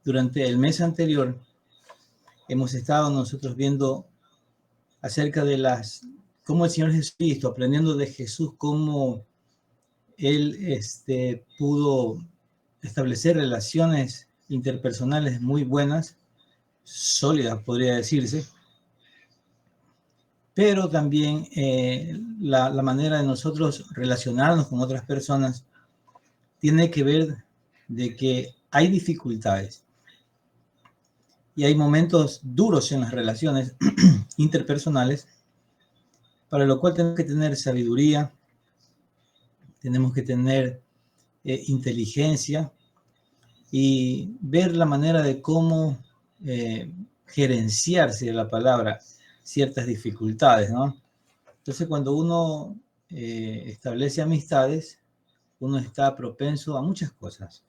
Durante el mes anterior hemos estado nosotros viendo acerca de cómo el Señor Jesucristo, aprendiendo de Jesús, cómo Él pudo establecer relaciones interpersonales muy buenas, sólidas, podría decirse, pero también la manera de nosotros relacionarnos con otras personas tiene que ver de que hay dificultades y hay momentos duros en las relaciones interpersonales, para lo cual tenemos que tener sabiduría, tenemos que tener inteligencia y ver la manera de cómo gerenciarse la palabra ciertas dificultades, ¿no? Entonces, cuando uno establece amistades, uno está propenso a muchas cosas.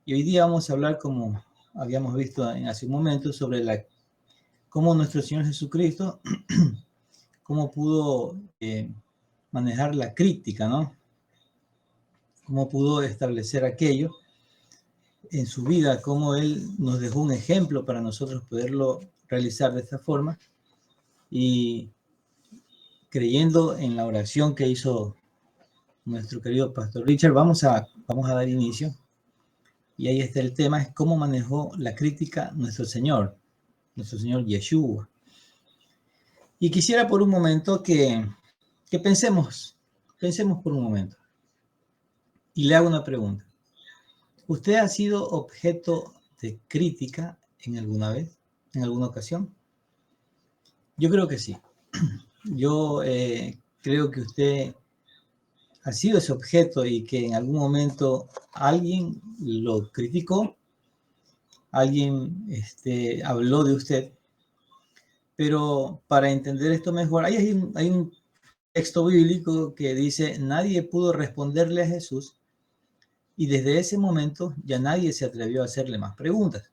Y hoy día vamos a hablar, como habíamos visto hace un momento, sobre cómo nuestro Señor Jesucristo, cómo pudo manejar la crítica, ¿no? Cómo pudo establecer aquello en su vida, cómo Él nos dejó un ejemplo para nosotros poderlo realizar de esta forma. Y creyendo en la oración que hizo nuestro querido Pastor Richard, vamos a dar inicio. Y ahí está el tema, es cómo manejó la crítica nuestro Señor Yeshua. Y quisiera por un momento que pensemos por un momento. Y le hago una pregunta. ¿Usted ha sido objeto de crítica en alguna vez, en alguna ocasión? Yo creo que sí. Yo creo que usted ha sido ese objeto y que en algún momento alguien lo criticó, alguien habló de usted. Pero para entender esto mejor, hay un texto bíblico que dice, nadie pudo responderle a Jesús y desde ese momento ya nadie se atrevió a hacerle más preguntas.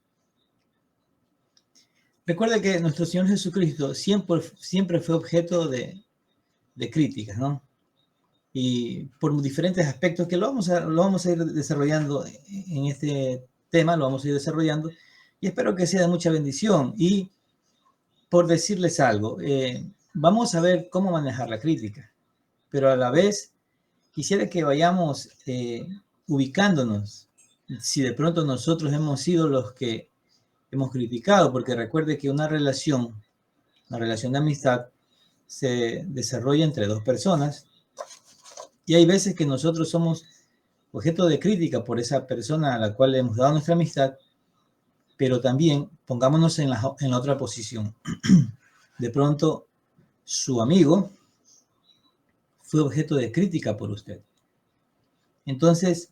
Recuerda que nuestro Señor Jesucristo siempre fue objeto de críticas, ¿no? Y por diferentes aspectos que lo vamos a ir desarrollando en este tema, lo vamos a ir desarrollando y espero que sea de mucha bendición. Y por decirles algo, vamos a ver cómo manejar la crítica, pero a la vez quisiera que vayamos ubicándonos si de pronto nosotros hemos sido los que hemos criticado, porque recuerde que una relación de amistad se desarrolla entre dos personas y hay veces que nosotros somos objeto de crítica por esa persona a la cual le hemos dado nuestra amistad, pero también pongámonos en la otra posición. De pronto su amigo fue objeto de crítica por usted. Entonces,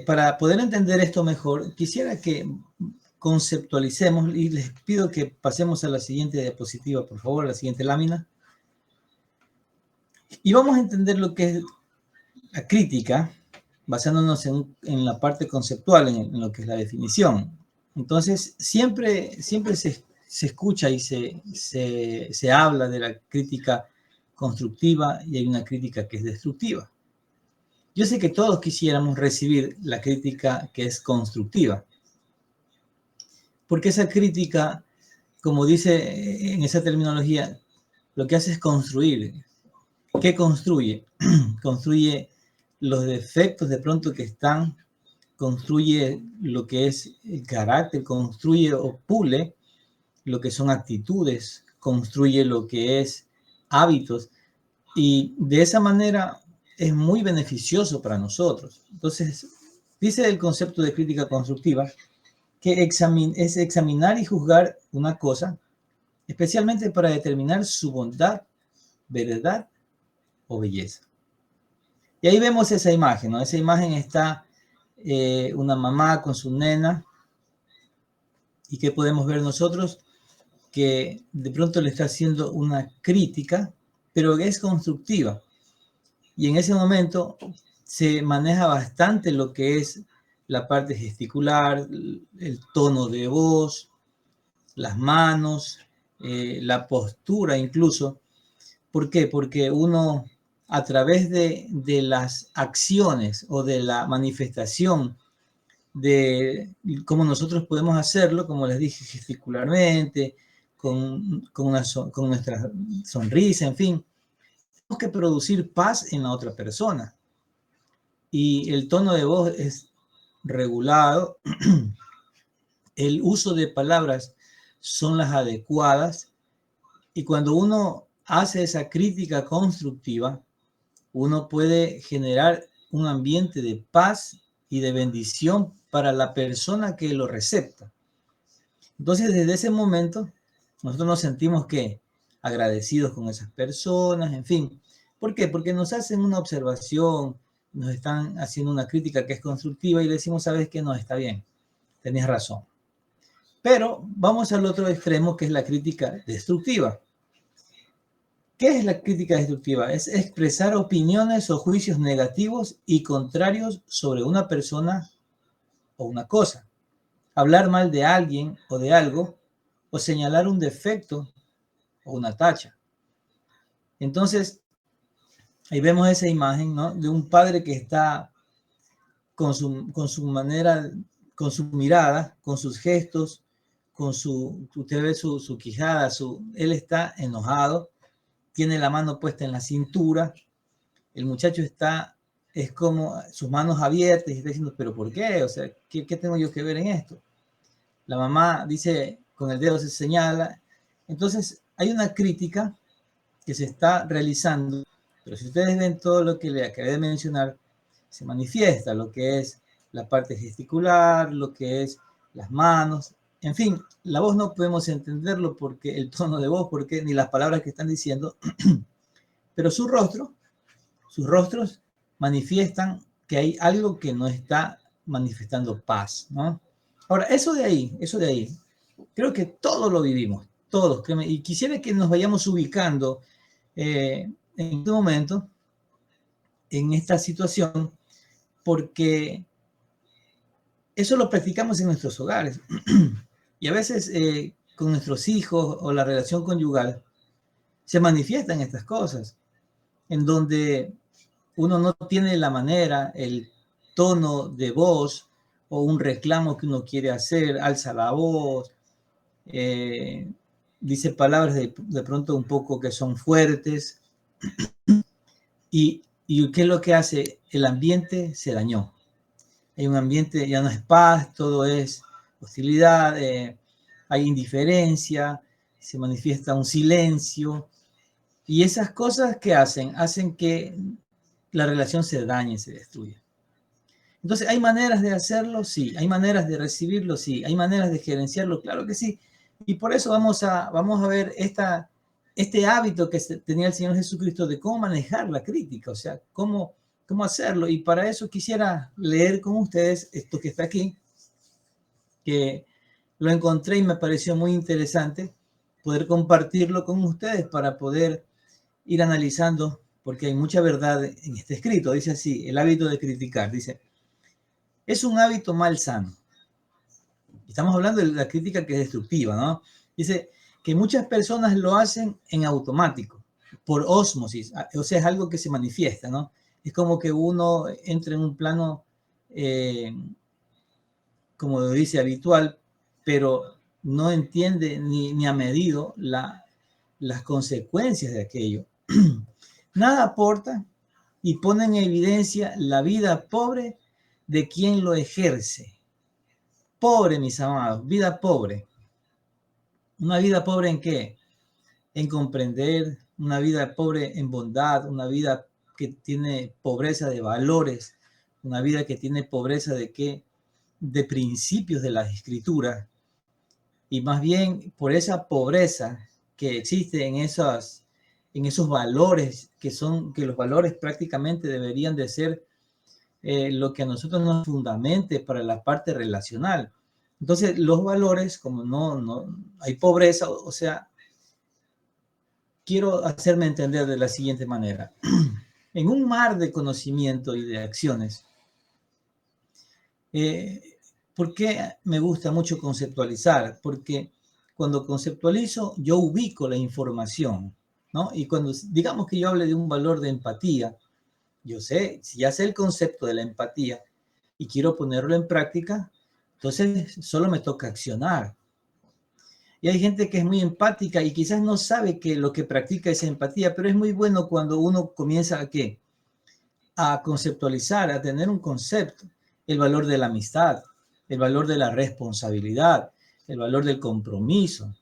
para poder entender esto mejor, quisiera que conceptualicemos y les pido que pasemos a la siguiente diapositiva, por favor, a la siguiente lámina. Y vamos a entender lo que es la crítica, basándonos en la parte conceptual, en lo que es la definición. Entonces, siempre se escucha y se habla de la crítica constructiva y hay una crítica que es destructiva. Yo sé que todos quisiéramos recibir la crítica que es constructiva, porque esa crítica, como dice en esa terminología, lo que hace es construir. ¿Qué construye? Construye los defectos de pronto que están, construye lo que es el carácter, construye o pule lo que son actitudes, construye lo que es hábitos y de esa manera es muy beneficioso para nosotros. Entonces, dice el concepto de crítica constructiva que es examinar y juzgar una cosa, especialmente para determinar su bondad, verdad o belleza. Y ahí vemos esa imagen, ¿no? Esa imagen está una mamá con su nena. ¿Y qué podemos ver nosotros? Que de pronto le está haciendo una crítica, pero es constructiva. Y en ese momento se maneja bastante lo que es la parte gesticular, el tono de voz, las manos, la postura incluso. ¿Por qué? Porque uno a través de las acciones o de la manifestación de cómo nosotros podemos hacerlo, como les dije, gesticularmente, con nuestra sonrisa, en fin. Tenemos que producir paz en la otra persona. Y el tono de voz es regulado, el uso de palabras son las adecuadas, y cuando uno hace esa crítica constructiva, uno puede generar un ambiente de paz y de bendición para la persona que lo recepta. Entonces, desde ese momento, nosotros nos sentimos que agradecidos con esas personas, en fin. ¿Por qué? Porque nos hacen una observación, nos están haciendo una crítica que es constructiva y le decimos, sabes que no, está bien, tenés razón. Pero vamos al otro extremo, que es la crítica destructiva. ¿Qué es la crítica destructiva? Es expresar opiniones o juicios negativos y contrarios sobre una persona o una cosa. Hablar mal de alguien o de algo, o señalar un defecto o una tacha. Entonces, ahí vemos esa imagen, ¿no?, de un padre que está con su manera, con su mirada, con sus gestos, usted ve su quijada, él está enojado, tiene la mano puesta en la cintura, el muchacho es como sus manos abiertas y está diciendo, pero ¿por qué? O sea, ¿qué tengo yo que ver en esto? La mamá dice, con el dedo se señala. Entonces, hay una crítica que se está realizando, pero si ustedes ven todo lo que le acabé de mencionar, se manifiesta lo que es la parte gesticular, lo que es las manos, en fin, la voz no podemos entenderlo porque el tono de voz, porque ni las palabras que están diciendo, pero sus rostros manifiestan que hay algo que no está manifestando paz, ¿no? Ahora, eso de ahí, creo que todos lo vivimos, todos, y quisiera que nos vayamos ubicando en este momento, en esta situación, porque eso lo practicamos en nuestros hogares. Y a veces con nuestros hijos o la relación conyugal se manifiestan estas cosas, en donde uno no tiene la manera, el tono de voz o un reclamo que uno quiere hacer, alza la voz, dice palabras de pronto un poco que son fuertes. ¿Y qué es lo que hace? El ambiente se dañó. Hay un ambiente, ya no es paz, todo es hostilidad, hay indiferencia, se manifiesta un silencio. Y esas cosas que hacen que la relación se dañe, se destruya. Entonces, ¿hay maneras de hacerlo? Sí. ¿Hay maneras de recibirlo? Sí. ¿Hay maneras de gerenciarlo? Claro que sí. Y por eso vamos a ver este hábito que tenía el Señor Jesucristo de cómo manejar la crítica, o sea, cómo hacerlo. Y para eso quisiera leer con ustedes esto que está aquí, que lo encontré y me pareció muy interesante poder compartirlo con ustedes para poder ir analizando, porque hay mucha verdad en este escrito. Dice así, el hábito de criticar. Dice, es un hábito malsano. Estamos hablando de la crítica que es destructiva, ¿no? Dice que muchas personas lo hacen en automático, por ósmosis, o sea, es algo que se manifiesta, ¿no? Es como que uno entra en un plano, como lo dice, habitual, pero no entiende ni ha medido las consecuencias de aquello. Nada aporta y pone en evidencia la vida pobre de quien lo ejerce. Pobre, mis amados, vida pobre. ¿Una vida pobre en qué? En comprender, una vida pobre en bondad, una vida que tiene pobreza de valores, una vida que tiene pobreza de qué? De principios de las escrituras. Y más bien por esa pobreza que existe en esos valores, que los valores prácticamente deberían de ser lo que a nosotros nos fundamente para la parte relacional. Entonces, los valores, como no hay pobreza, o sea, quiero hacerme entender de la siguiente manera. En un mar de conocimiento y de acciones, ¿por qué me gusta mucho conceptualizar? Porque cuando conceptualizo, yo ubico la información, ¿no? Y cuando, digamos que yo hable de un valor de empatía, yo sé, si ya sé el concepto de la empatía, y quiero ponerlo en práctica, entonces solo me toca accionar. Y hay gente que es muy empática y quizás no sabe que lo que practica es empatía, pero es muy bueno cuando uno comienza a ¿qué? A conceptualizar, a tener un concepto, el valor de la amistad, el valor de la responsabilidad, el valor del compromiso.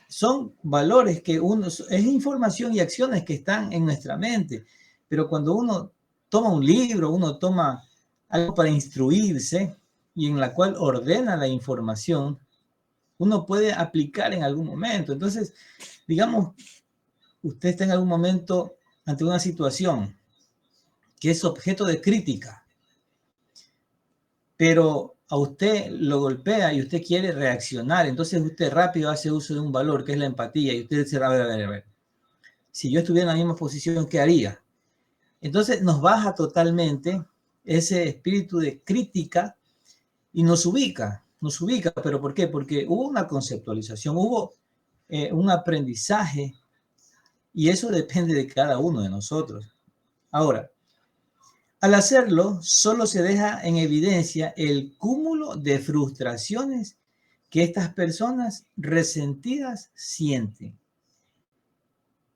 Son valores que uno, es información y acciones que están en nuestra mente, pero cuando uno toma un libro, uno toma algo para instruirse y en la cual ordena la información, uno puede aplicar en algún momento. Entonces, digamos, usted está en algún momento ante una situación que es objeto de crítica, pero a usted lo golpea y usted quiere reaccionar, entonces usted rápido hace uso de un valor que es la empatía y usted dice, a ver, si yo estuviera en la misma posición, ¿qué haría? Entonces nos baja totalmente ese espíritu de crítica y nos ubica, ¿pero por qué? Porque hubo una conceptualización, hubo un aprendizaje y eso depende de cada uno de nosotros. Ahora, al hacerlo, solo se deja en evidencia el cúmulo de frustraciones que estas personas resentidas sienten.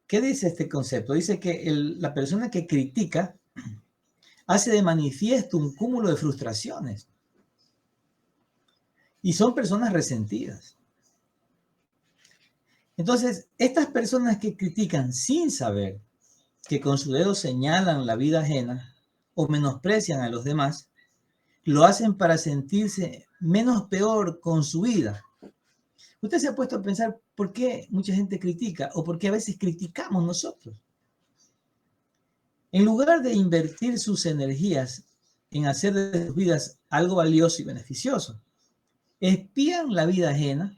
¿Qué dice este concepto? Dice que la persona que critica hace de manifiesto un cúmulo de frustraciones y son personas resentidas. Entonces, estas personas que critican sin saber que con su dedo señalan la vida ajena o menosprecian a los demás, lo hacen para sentirse menos peor con su vida. Usted se ha puesto a pensar por qué mucha gente critica o por qué a veces criticamos nosotros. En lugar de invertir sus energías en hacer de sus vidas algo valioso y beneficioso, espían la vida ajena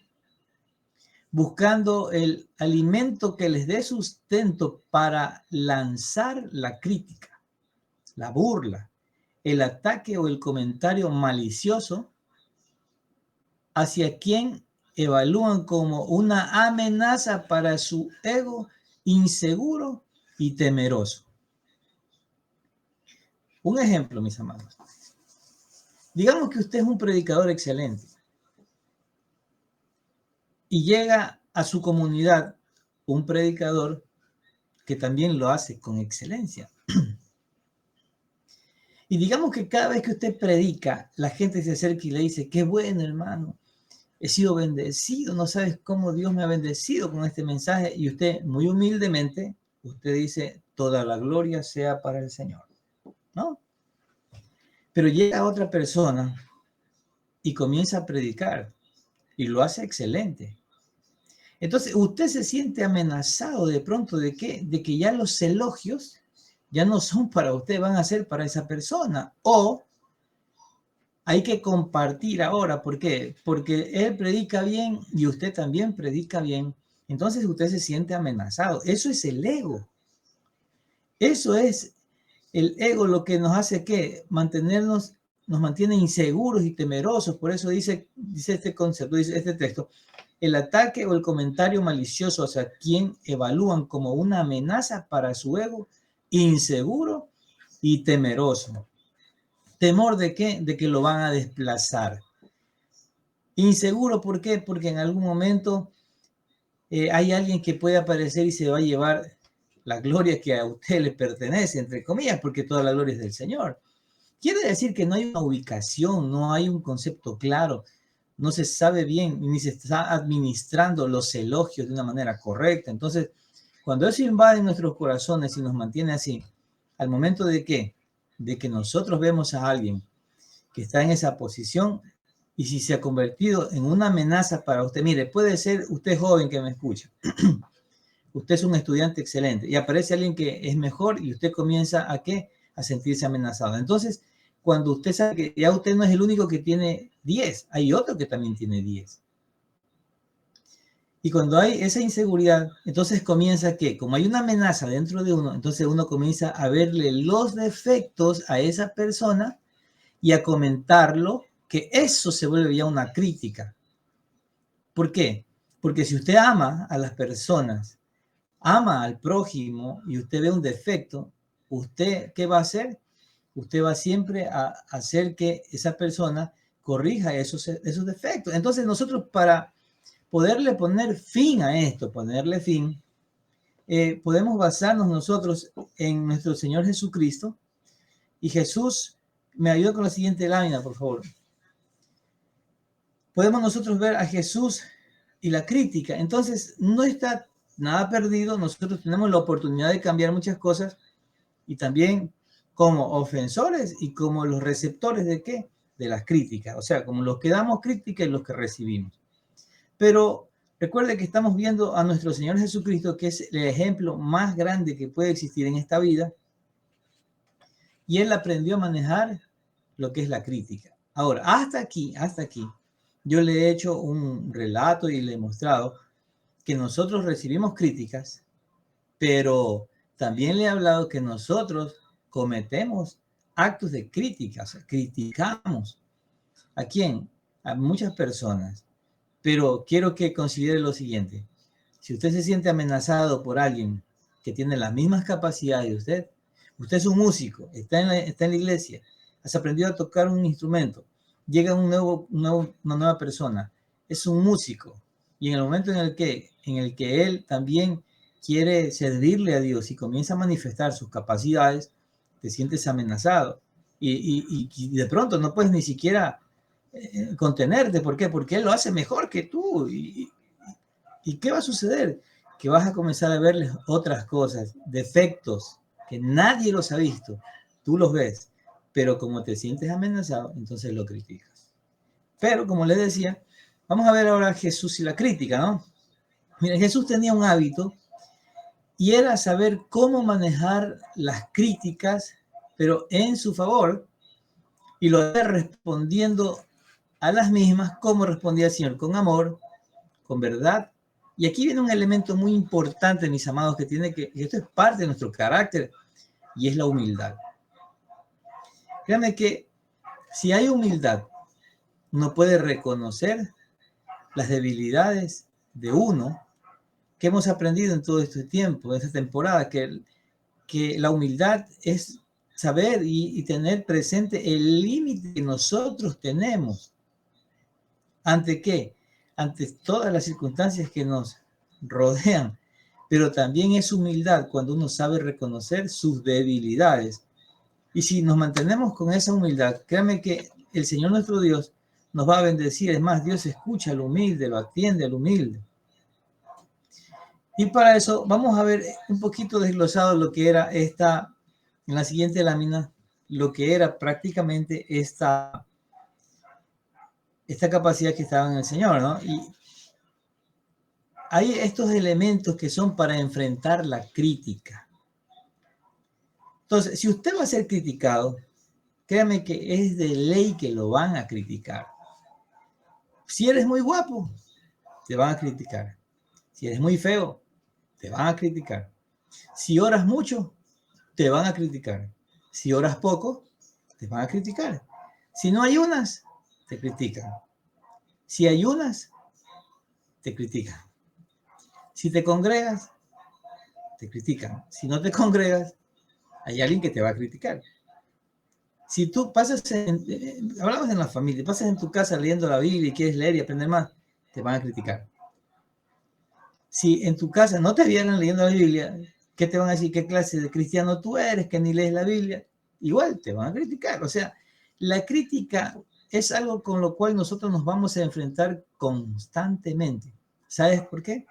buscando el alimento que les dé sustento para lanzar la crítica, la burla, el ataque o el comentario malicioso hacia quien evalúan como una amenaza para su ego inseguro y temeroso. Un ejemplo, mis amados. Digamos que usted es un predicador excelente y llega a su comunidad un predicador que también lo hace con excelencia. Y digamos que cada vez que usted predica, la gente se acerca y le dice, qué bueno, hermano, he sido bendecido, no sabes cómo Dios me ha bendecido con este mensaje. Y usted, muy humildemente, usted dice, toda la gloria sea para el Señor, ¿no? Pero llega otra persona y comienza a predicar y lo hace excelente. Entonces, usted se siente amenazado de pronto de qué? De que ya los elogios ya no son para usted, van a ser para esa persona. O hay que compartir ahora. ¿Por qué? Porque él predica bien y usted también predica bien. Entonces usted se siente amenazado. Eso es el ego. Eso es el ego lo que nos hace que mantenernos, nos mantiene inseguros y temerosos. Por eso dice este concepto, dice este texto, el ataque o el comentario malicioso hacia quien evalúan como una amenaza para su ego, inseguro y temeroso. ¿Temor de qué? De que lo van a desplazar. Inseguro, ¿por qué? Porque en algún momento hay alguien que puede aparecer y se va a llevar la gloria que a usted le pertenece, entre comillas, porque toda la gloria es del Señor. Quiere decir que no hay una ubicación, no hay un concepto claro, no se sabe bien, ni se está administrando los elogios de una manera correcta. Entonces, cuando eso invade nuestros corazones y nos mantiene así, al momento de qué? De que nosotros vemos a alguien que está en esa posición y si se ha convertido en una amenaza para usted, mire, puede ser usted joven que me escucha, usted es un estudiante excelente y aparece alguien que es mejor y usted comienza a ¿qué? A sentirse amenazado. Entonces, cuando usted sabe que ya usted no es el único que tiene 10, hay otro que también tiene 10. Y cuando hay esa inseguridad, entonces comienza que, como hay una amenaza dentro de uno, entonces uno comienza a verle los defectos a esa persona y a comentarlo, que eso se vuelve ya una crítica. ¿Por qué? Porque si usted ama a las personas, ama al prójimo y usted ve un defecto, ¿usted qué va a hacer? usted va siempre a hacer que esa persona corrija esos defectos. Entonces nosotros, para poderle poner fin a esto, podemos basarnos nosotros en nuestro Señor Jesucristo. Y Jesús, me ayuda con la siguiente lámina, por favor. Podemos nosotros ver a Jesús y la crítica. Entonces, no está nada perdido. Nosotros tenemos la oportunidad de cambiar muchas cosas, y también como ofensores y como los receptores ¿de qué? De las críticas. O sea, como los que damos crítica y los que recibimos. Pero recuerde que estamos viendo a nuestro Señor Jesucristo, que es el ejemplo más grande que puede existir en esta vida. Y Él aprendió a manejar lo que es la crítica. Ahora, hasta aquí, yo le he hecho un relato y le he mostrado que nosotros recibimos críticas, pero también le he hablado que nosotros cometemos actos de crítica, o sea, criticamos. ¿A quién? A muchas personas. Pero quiero que considere lo siguiente. Si usted se siente amenazado por alguien que tiene las mismas capacidades de usted es un músico, está en la iglesia, has aprendido a tocar un instrumento, llega una nueva persona, es un músico, y en el momento en el que él también quiere servirle a Dios y comienza a manifestar sus capacidades, te sientes amenazado. Y de pronto no puedes ni siquiera contenerte. ¿Por qué? Porque él lo hace mejor que tú. ¿Y qué va a suceder? Que vas a comenzar a verles otras cosas, defectos que nadie los ha visto. Tú los ves, pero como te sientes amenazado, entonces lo criticas. Pero como les decía, vamos a ver ahora a Jesús y la crítica, ¿no? Mira, Jesús tenía un hábito y era saber cómo manejar las críticas, pero en su favor, y lo hacía respondiendo a las mismas como respondía el Señor, con amor, con verdad. Y aquí viene un elemento muy importante, mis amados, que esto es parte de nuestro carácter, y es la humildad. Créanme que si hay humildad, uno puede reconocer las debilidades de uno, que hemos aprendido en todo este tiempo, en esta temporada, que la humildad es saber y tener presente el límite que nosotros tenemos. ¿Ante qué? Ante todas las circunstancias que nos rodean. Pero también es humildad cuando uno sabe reconocer sus debilidades. Y si nos mantenemos con esa humildad, créanme que el Señor nuestro Dios nos va a bendecir. Es más, Dios escucha al humilde, lo atiende al humilde. Y para eso vamos a ver un poquito desglosado lo que era en la siguiente lámina, lo que era prácticamente esta capacidad que estaba en el Señor, ¿no? Y hay estos elementos que son para enfrentar la crítica. Entonces, si usted va a ser criticado, créame que es de ley que lo van a criticar. Si eres muy guapo, te van a criticar. Si eres muy feo, te van a criticar. Si oras mucho, te van a criticar. Si oras poco, te van a criticar. Si no ayunas, te critican. Si ayunas, te critican. Si te congregas, te critican. Si no te congregas, hay alguien que te va a criticar. Si tú hablamos en la familia, pasas en tu casa leyendo la Biblia y quieres leer y aprender más, te van a criticar. Si en tu casa no te vieran leyendo la Biblia, ¿qué te van a decir? ¿Qué clase de cristiano tú eres que ni lees la Biblia? Igual te van a criticar. O sea, la crítica es algo con lo cual nosotros nos vamos a enfrentar constantemente. ¿Sabes por qué?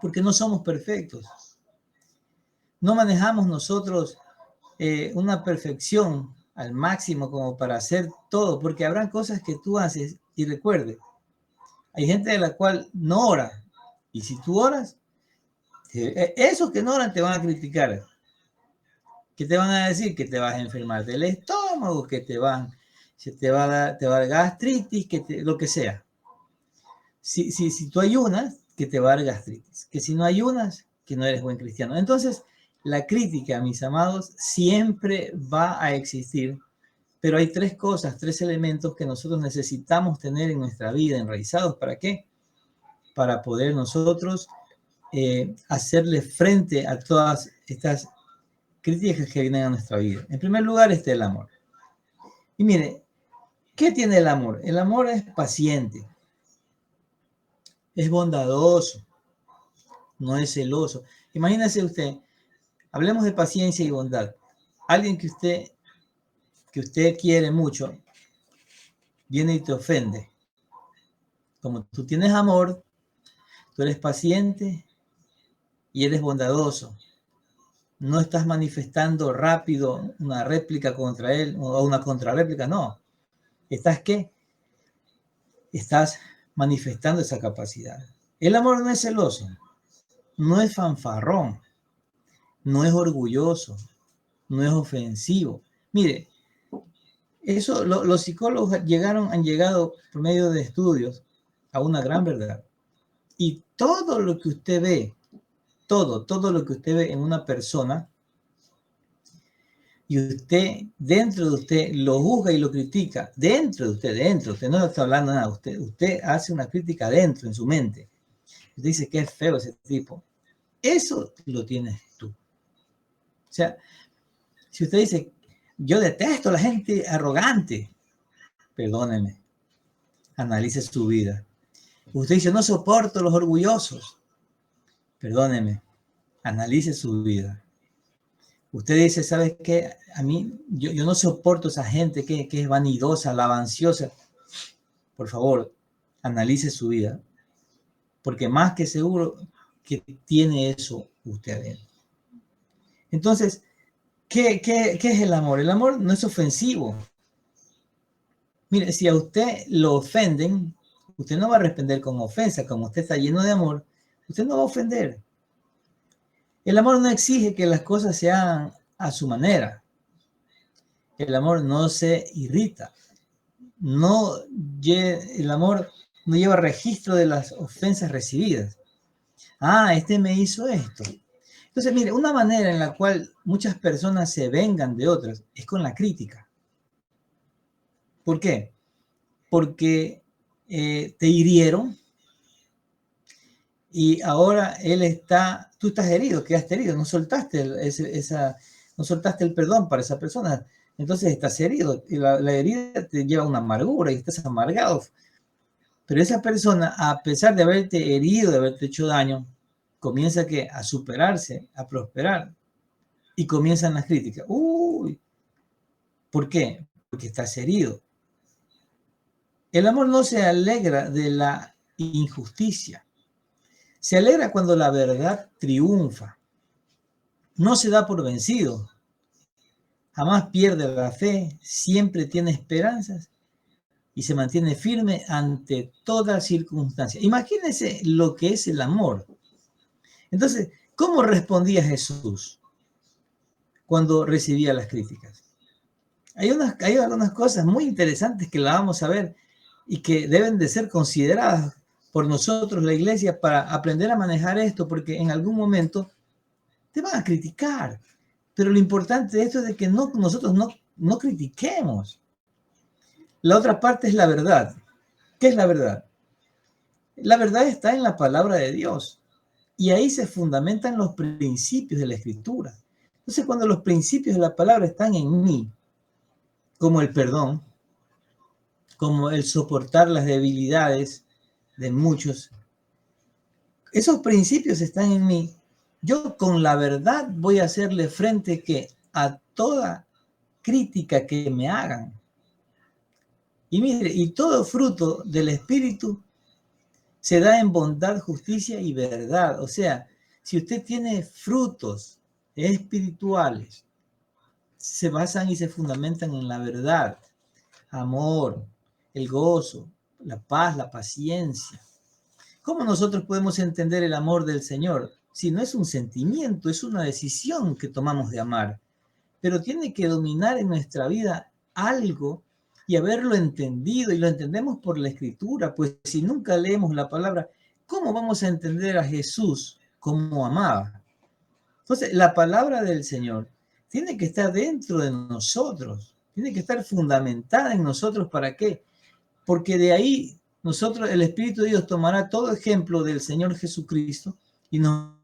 Porque no somos perfectos. No manejamos nosotros una perfección al máximo como para hacer todo, porque habrán cosas que tú haces y recuerde, hay gente de la cual no ora, y si tú oras, esos que no oran te van a criticar. ¿Qué te van a decir? Que te vas a enfermar del estómago, que te va a dar gastritis, lo que sea. Si tú ayunas, que te va a dar gastritis. Que si no ayunas, que no eres buen cristiano. Entonces, la crítica, mis amados, siempre va a existir, pero hay tres elementos que nosotros necesitamos tener en nuestra vida enraizados. ¿Para qué? Para poder nosotros hacerle frente a todas estas críticas que vienen a nuestra vida. En primer lugar está el amor. Y mire, ¿qué tiene el amor? El amor es paciente, es bondadoso, no es celoso. Imagínese usted, hablemos de paciencia y bondad. Alguien que usted quiere mucho, viene y te ofende. Como tú tienes amor, tú eres paciente y eres bondadoso. No estás manifestando rápido una réplica contra él o una contrarréplica, no. ¿Estás qué? Estás manifestando esa capacidad. El amor no es celoso, no es fanfarrón, no es orgulloso, no es ofensivo. Mire, eso los psicólogos han llegado por medio de estudios a una gran verdad. Y todo lo que usted ve, todo lo que usted ve en una persona, y usted, dentro de usted, lo juzga y lo critica, dentro de usted no está hablando nada, usted hace una crítica dentro, en su mente. Usted dice que es feo ese tipo. Eso lo tienes tú. O sea, si usted dice, yo detesto a la gente arrogante, perdóneme, analice su vida. Usted dice, no soporto a los orgullosos, perdóneme, analice su vida. Usted dice, ¿sabes qué? A mí, yo no soporto a esa gente que es vanidosa, lavanciosa. Por favor, analice su vida, porque más que seguro que tiene eso usted adentro. Entonces, ¿qué es el amor? El amor no es ofensivo. Mire, si a usted lo ofenden, usted no va a responder con ofensa. Como usted está lleno de amor, usted no va a ofender. El amor no exige que las cosas se hagan a su manera. El amor no se irrita. El amor no lleva registro de las ofensas recibidas. Ah, este me hizo esto. Entonces, mire, una manera en la cual muchas personas se vengan de otras es con la crítica. ¿Por qué? Porque te hirieron y ahora tú estás herido, quedaste herido, no soltaste el perdón para esa persona. Entonces estás herido y la herida te lleva a una amargura y estás amargado. Pero esa persona, a pesar de haberte herido, de haberte hecho daño, comienza a superarse, a prosperar. Y comienzan las críticas. Uy, ¿por qué? Porque estás herido. El amor no se alegra de la injusticia. Se alegra cuando la verdad triunfa. No se da por vencido. Jamás pierde la fe, siempre tiene esperanzas y se mantiene firme ante toda circunstancia. Imagínense lo que es el amor. Entonces, ¿cómo respondía Jesús cuando recibía las críticas? Hay algunas cosas muy interesantes que la vamos a ver y que deben de ser consideradas por nosotros, la iglesia, para aprender a manejar esto, porque en algún momento te van a criticar. Pero lo importante de esto es de que nosotros no critiquemos. La otra parte es la verdad. ¿Qué es la verdad? La verdad está en la palabra de Dios. Y ahí se fundamentan los principios de la Escritura. Entonces, cuando los principios de la palabra están en mí, como el perdón, como el soportar las debilidades de muchos, esos principios están en mí. Yo con la verdad voy a hacerle frente a toda crítica que me hagan. Y mire, y todo fruto del Espíritu se da en bondad, justicia y verdad. O sea, si usted tiene frutos espirituales, se basan y se fundamentan en la verdad, amor, el gozo, la paz, la paciencia. ¿Cómo nosotros podemos entender el amor del Señor? Si no es un sentimiento, es una decisión que tomamos de amar. Pero tiene que dominar en nuestra vida algo y haberlo entendido, y lo entendemos por la Escritura, pues si nunca leemos la palabra, ¿cómo vamos a entender a Jesús como amaba? Entonces, la palabra del Señor tiene que estar dentro de nosotros, tiene que estar fundamentada en nosotros. ¿Para qué? Porque de ahí el Espíritu de Dios tomará todo ejemplo del Señor Jesucristo y nos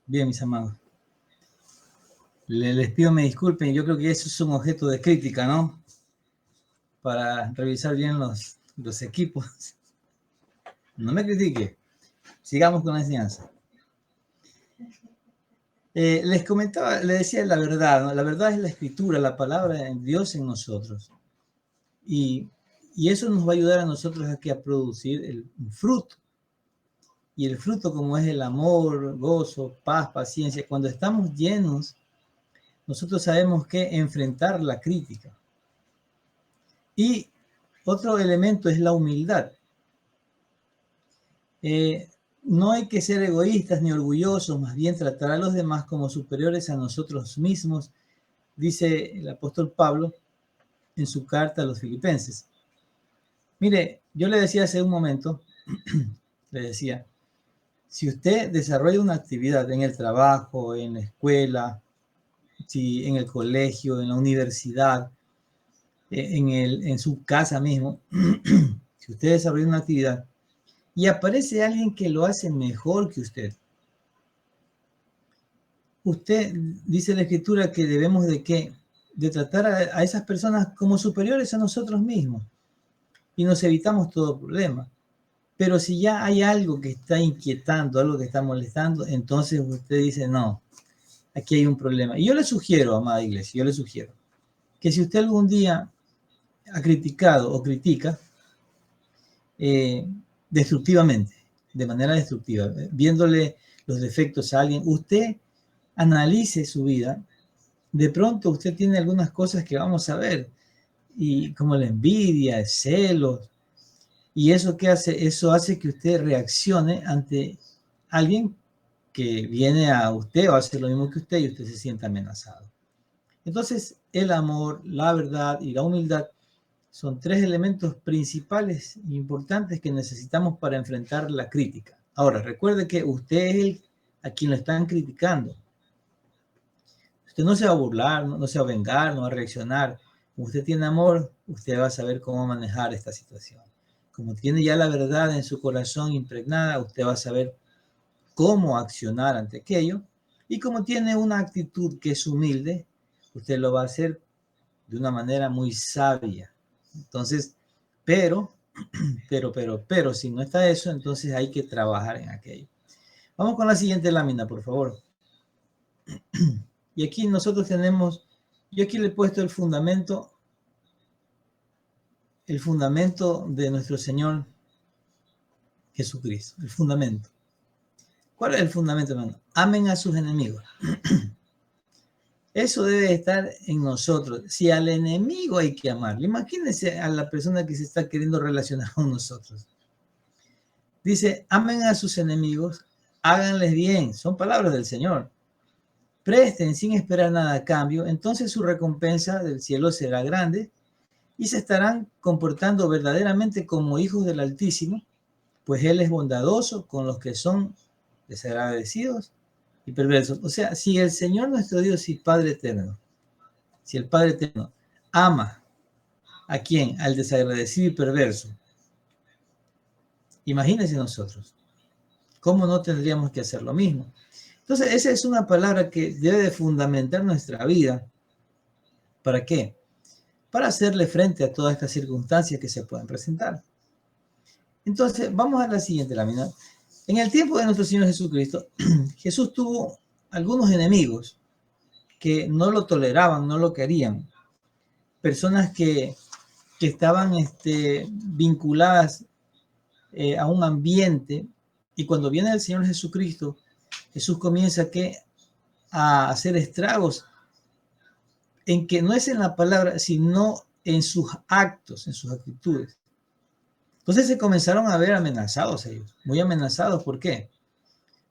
Bien, mis amados. Les pido me disculpen, yo creo que eso es un objeto de crítica, ¿no? Para revisar bien los equipos. No me critique. Sigamos con la enseñanza. Les comentaba, les decía la verdad, ¿no? La verdad es la escritura, la palabra de Dios en nosotros. Y eso nos va a ayudar a nosotros aquí a producir un fruto. Y el fruto, como es el amor, gozo, paz, paciencia, cuando estamos llenos, nosotros sabemos que enfrentar la crítica. Y otro elemento es la humildad. No hay que ser egoístas ni orgullosos, más bien tratar a los demás como superiores a nosotros mismos, dice el apóstol Pablo en su carta a los filipenses. Mire, yo le decía hace un momento, le decía, si usted desarrolla una actividad en el trabajo, en la escuela, si en el colegio, en la universidad, en su casa mismo, si usted desarrolla una actividad y aparece alguien que lo hace mejor que usted, dice la escritura que debemos de tratar a esas personas como superiores a nosotros mismos y nos evitamos todo problema. Pero si ya hay algo que está inquietando, algo que está molestando, entonces usted dice, no, aquí hay un problema. Y yo le sugiero, amada iglesia, yo le sugiero que si usted algún día ha criticado o critica destructivamente, de manera destructiva, viéndole los defectos a alguien, usted analice su vida. De pronto usted tiene algunas cosas que vamos a ver, y como la envidia, el celos, y eso ¿qué hace? Eso hace que usted reaccione ante alguien que viene a usted o hace lo mismo que usted y usted se sienta amenazado. Entonces, el amor, la verdad y la humildad son tres elementos principales e importantes que necesitamos para enfrentar la crítica. Ahora, recuerde que usted es el a quien lo están criticando. Usted no se va a burlar, no se va a vengar, no va a reaccionar. Como usted tiene amor, usted va a saber cómo manejar esta situación. Como tiene ya la verdad en su corazón impregnada, usted va a saber cómo accionar ante aquello. Y como tiene una actitud que es humilde, usted lo va a hacer de una manera muy sabia. Entonces, pero, si no está eso, entonces hay que trabajar en aquello. Vamos con la siguiente lámina, por favor. Y aquí nosotros tenemos, yo aquí le he puesto el fundamento de nuestro Señor Jesucristo, el fundamento. ¿Cuál es el fundamento, hermano? Amen a sus enemigos. Eso debe estar en nosotros. Si al enemigo hay que amarle, imagínense a la persona que se está queriendo relacionar con nosotros. Dice, amen a sus enemigos, háganles bien. Son palabras del Señor. Presten sin esperar nada a cambio, entonces su recompensa del cielo será grande y se estarán comportando verdaderamente como hijos del Altísimo, pues Él es bondadoso con los que son desagradecidos y perversos. O sea, si el Señor nuestro Dios y Padre eterno, si el Padre eterno ama a quién, al desagradecido y perverso, imagínense nosotros, ¿cómo no tendríamos que hacer lo mismo? Entonces, esa es una palabra que debe de fundamentar nuestra vida. ¿Para qué? Para hacerle frente a todas estas circunstancias que se pueden presentar. Entonces, vamos a la siguiente lámina. En el tiempo de nuestro Señor Jesucristo, Jesús tuvo algunos enemigos que no lo toleraban, no lo querían. Personas que estaban vinculadas a un ambiente, y cuando viene el Señor Jesucristo, Jesús comienza a hacer estragos en que no es en la palabra, sino en sus actos, en sus actitudes. Entonces se comenzaron a ver amenazados ellos, muy amenazados. ¿Por qué?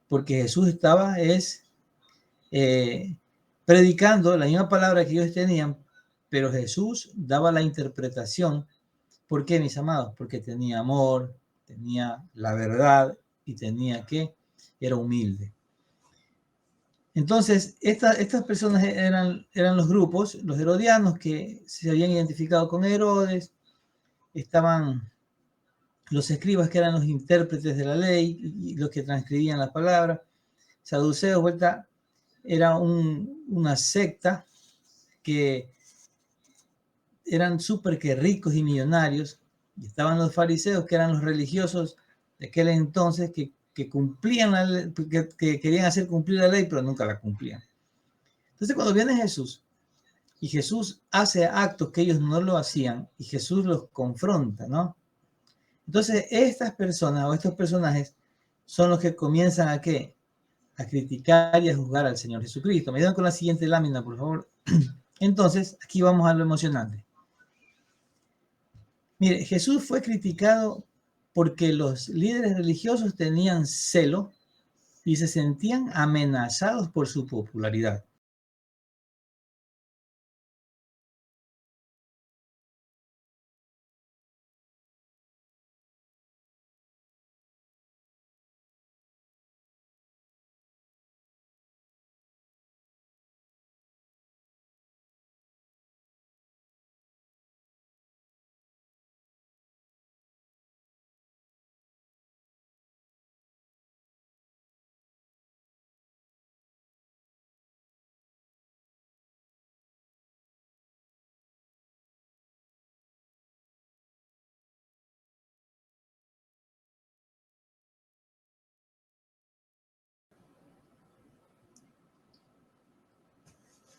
Porque Jesús estaba predicando la misma palabra que ellos tenían, pero Jesús daba la interpretación. ¿Por qué, mis amados? Porque tenía amor, tenía la verdad y era humilde. Entonces, estas personas eran los grupos, los herodianos, que se habían identificado con Herodes. Estaban los escribas, que eran los intérpretes de la ley y los que transcribían la palabra. saduceos, era una secta que eran súper que ricos y millonarios. Y estaban los fariseos, que eran los religiosos de aquel entonces, que cumplían la ley, que querían hacer cumplir la ley, pero nunca la cumplían. Entonces, cuando viene Jesús, y Jesús hace actos que ellos no lo hacían, y Jesús los confronta, ¿no? Entonces, estas personas o estos personajes son los que comienzan a ¿qué? A criticar y a juzgar al Señor Jesucristo. Me ayudan con la siguiente lámina, por favor. Entonces, aquí vamos a lo emocionante. Mire, Jesús fue criticado porque los líderes religiosos tenían celo y se sentían amenazados por su popularidad.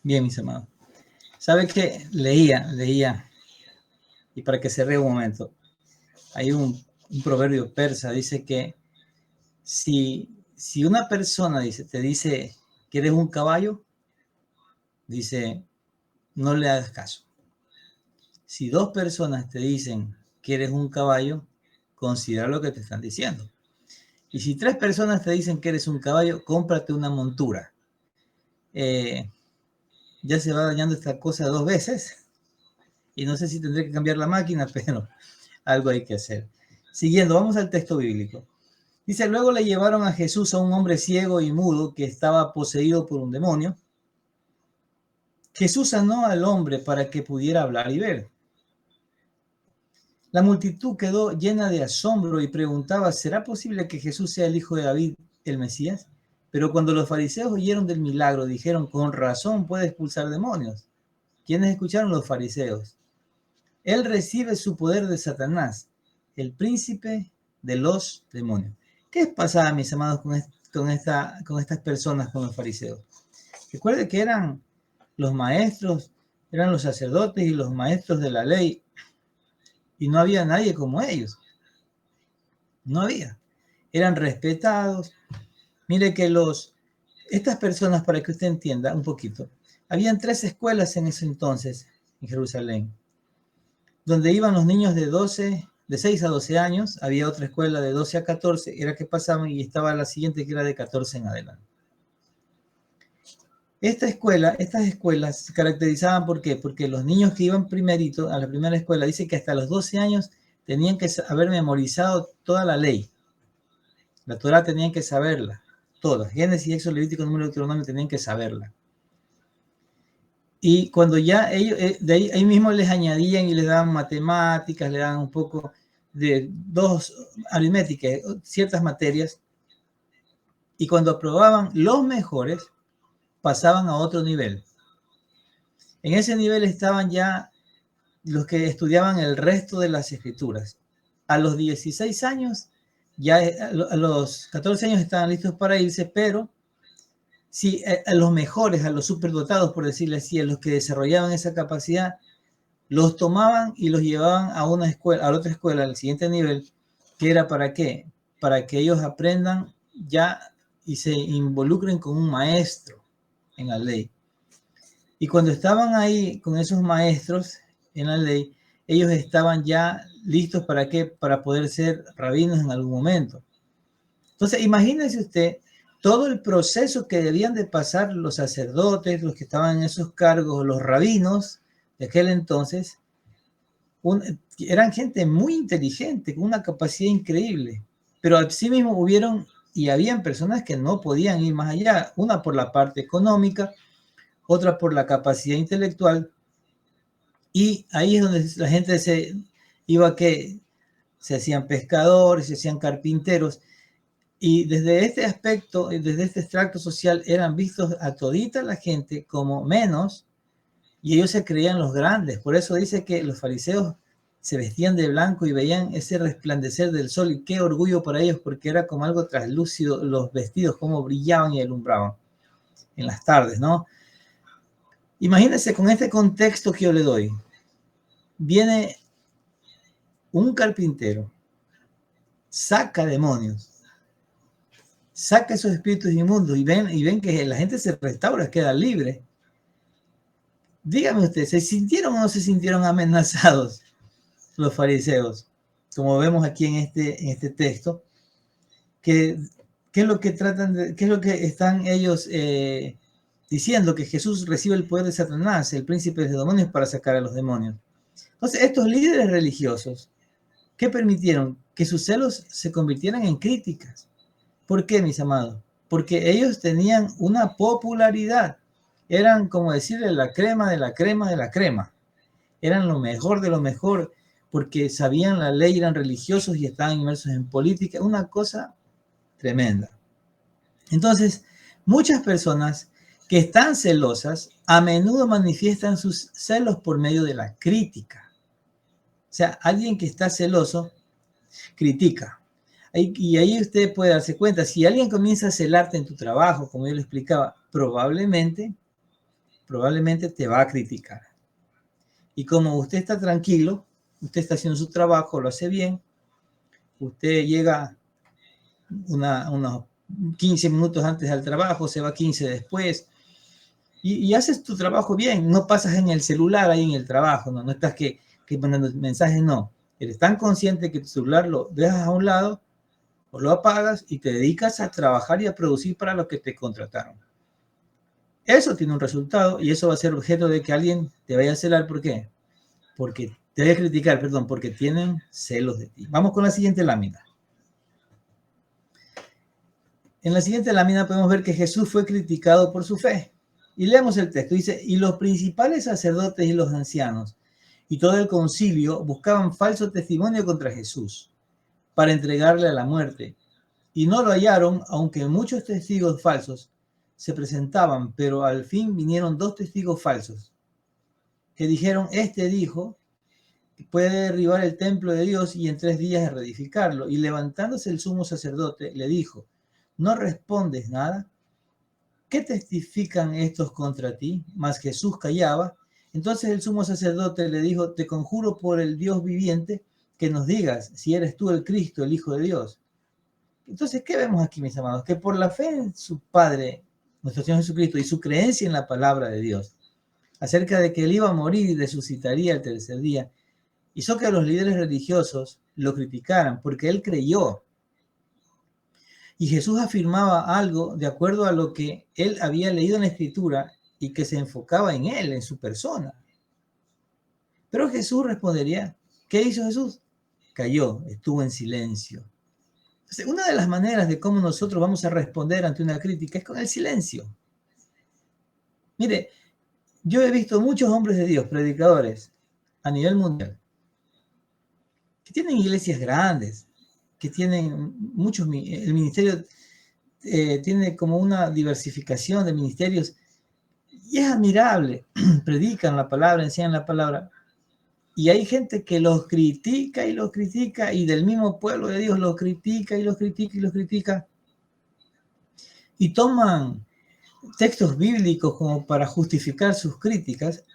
Bien, mis amados. ¿Sabe qué? Leía, y para que se ría un momento, hay un proverbio persa, dice que si una persona te dice que eres un caballo, dice, no le hagas caso. Si dos personas te dicen que eres un caballo, considera lo que te están diciendo. Y si tres personas te dicen que eres un caballo, cómprate una montura. Ya se va dañando esta cosa 2 veces y no sé si tendré que cambiar la máquina, pero algo hay que hacer. Siguiendo, vamos al texto bíblico. Dice, luego le llevaron a Jesús a un hombre ciego y mudo que estaba poseído por un demonio. Jesús sanó al hombre para que pudiera hablar y ver. La multitud quedó llena de asombro y preguntaba, ¿será posible que Jesús sea el hijo de David, el Mesías? Pero cuando los fariseos oyeron del milagro, dijeron, con razón puede expulsar demonios. ¿Quiénes escucharon? Los fariseos. Él recibe su poder de Satanás, el príncipe de los demonios. ¿Qué pasaba, mis amados, con estas personas, con los fariseos? Recuerde que eran los maestros, eran los sacerdotes y los maestros de la ley, y no había nadie como ellos. No había. Eran respetados. Mire que estas personas, para que usted entienda un poquito, habían 3 escuelas en ese entonces en Jerusalén, donde iban los niños de 6 a 12 años, había otra escuela de 12 a 14, era que pasaban, y estaba la siguiente que era de 14 en adelante. Estas escuelas se caracterizaban ¿por qué? Porque los niños que iban primerito a la primera escuela, dice que hasta los 12 años tenían que haber memorizado toda la ley. La Torá tenían que saberla, toda. Génesis, Éxodo, Levítico, Número, Deuteronomio tenían que saberla. Y cuando ya ellos, de ahí mismo les añadían y les daban matemáticas, le daban un poco de 2 aritmética, ciertas materias. Y cuando aprobaban los mejores, pasaban a otro nivel. En ese nivel estaban ya los que estudiaban el resto de las escrituras. A los 16 años, ya a los 14 años estaban listos para irse, pero sí, a los mejores, a los superdotados, por decirle así, a los que desarrollaban esa capacidad, los tomaban y los llevaban a una escuela, a otra escuela, al siguiente nivel, que era ¿para qué? Para que ellos aprendan ya y se involucren con un maestro en la ley. Y cuando estaban ahí con esos maestros en la ley, ellos estaban ya listos ¿para qué? Para poder ser rabinos en algún momento. Entonces, imagínense usted todo el proceso que debían de pasar los sacerdotes, los que estaban en esos cargos, los rabinos de aquel entonces, eran gente muy inteligente, con una capacidad increíble, pero asimismo hubieron y habían personas que no podían ir más allá, una por la parte económica, otra por la capacidad intelectual, y ahí es donde la gente se iba que se hacían pescadores, se hacían carpinteros. Y desde este aspecto, desde este extracto social, eran vistos a todita la gente como menos, y ellos se creían los grandes. Por eso dice que los fariseos se vestían de blanco y veían ese resplandecer del sol, y qué orgullo para ellos, porque era como algo translúcido los vestidos, como brillaban y alumbraban en las tardes, ¿no? Imagínense con este contexto que yo le doy. Viene un carpintero, saca demonios, saca esos espíritus inmundos y ven que la gente se restaura, queda libre. Dígame usted, ¿se sintieron o no se sintieron amenazados los fariseos? Como vemos aquí en este texto, ¿qué es lo que tratan de, qué es lo que están ellos diciendo? Que Jesús recibe el poder de Satanás, el príncipe de los demonios, para sacar a los demonios. Entonces, estos líderes religiosos, ¿qué permitieron? Que sus celos se convirtieran en críticas. ¿Por qué, mis amados? Porque ellos tenían una popularidad. Eran, como decirle, la crema de la crema de la crema. Eran lo mejor de lo mejor, porque sabían la ley, eran religiosos y estaban inmersos en política. Una cosa tremenda. Entonces, muchas personas que están celosas a menudo manifiestan sus celos por medio de la crítica. O sea, alguien que está celoso critica. Y ahí usted puede darse cuenta, si alguien comienza a celarte en tu trabajo, como yo le explicaba, probablemente te va a criticar. Y como usted está tranquilo, usted está haciendo su trabajo, lo hace bien, usted llega unos 15 minutos antes del trabajo, se va 15 después, y haces tu trabajo bien, no pasas en el celular ahí en el trabajo, no estás que mandando mensajes, no. Eres tan consciente que tu celular lo dejas a un lado, o lo apagas y te dedicas a trabajar y a producir para los que te contrataron. Eso tiene un resultado y eso va a ser objeto de que alguien te vaya a celar. ¿Por qué? Porque te vaya a criticar, perdón, porque tienen celos de ti. Vamos con la siguiente lámina. En la siguiente lámina podemos ver que Jesús fue criticado por su fe. Y leemos el texto. Dice, y los principales sacerdotes y los ancianos y todo el concilio buscaban falso testimonio contra Jesús para entregarle a la muerte. Y no lo hallaron, aunque muchos testigos falsos se presentaban, pero al fin vinieron 2 testigos falsos que dijeron, este dijo, puede derribar el templo de Dios y en 3 días reedificarlo. Y levantándose el sumo sacerdote, le dijo, ¿no respondes nada? ¿Qué testifican estos contra ti? Mas Jesús callaba. Entonces el sumo sacerdote le dijo, te conjuro por el Dios viviente que nos digas si eres tú el Cristo, el Hijo de Dios. Entonces, ¿qué vemos aquí, mis amados? Que por la fe en su Padre, nuestro Señor Jesucristo, y su creencia en la palabra de Dios, acerca de que Él iba a morir y resucitaría el tercer día, hizo que los líderes religiosos lo criticaran, porque Él creyó. Y Jesús afirmaba algo de acuerdo a lo que Él había leído en la Escritura y que se enfocaba en Él, en su persona. Pero Jesús respondería, ¿qué hizo Jesús? Cayó, estuvo en silencio. Una de las maneras de cómo nosotros vamos a responder ante una crítica es con el silencio. Mire, yo he visto muchos hombres de Dios, predicadores, a nivel mundial, que tienen iglesias grandes, que tienen muchos, el ministerio tiene como una diversificación de ministerios, y es admirable, predican la palabra, enseñan la palabra, y hay gente que los critica, y del mismo pueblo de Dios los critica, y los critica, y toman textos bíblicos como para justificar sus críticas.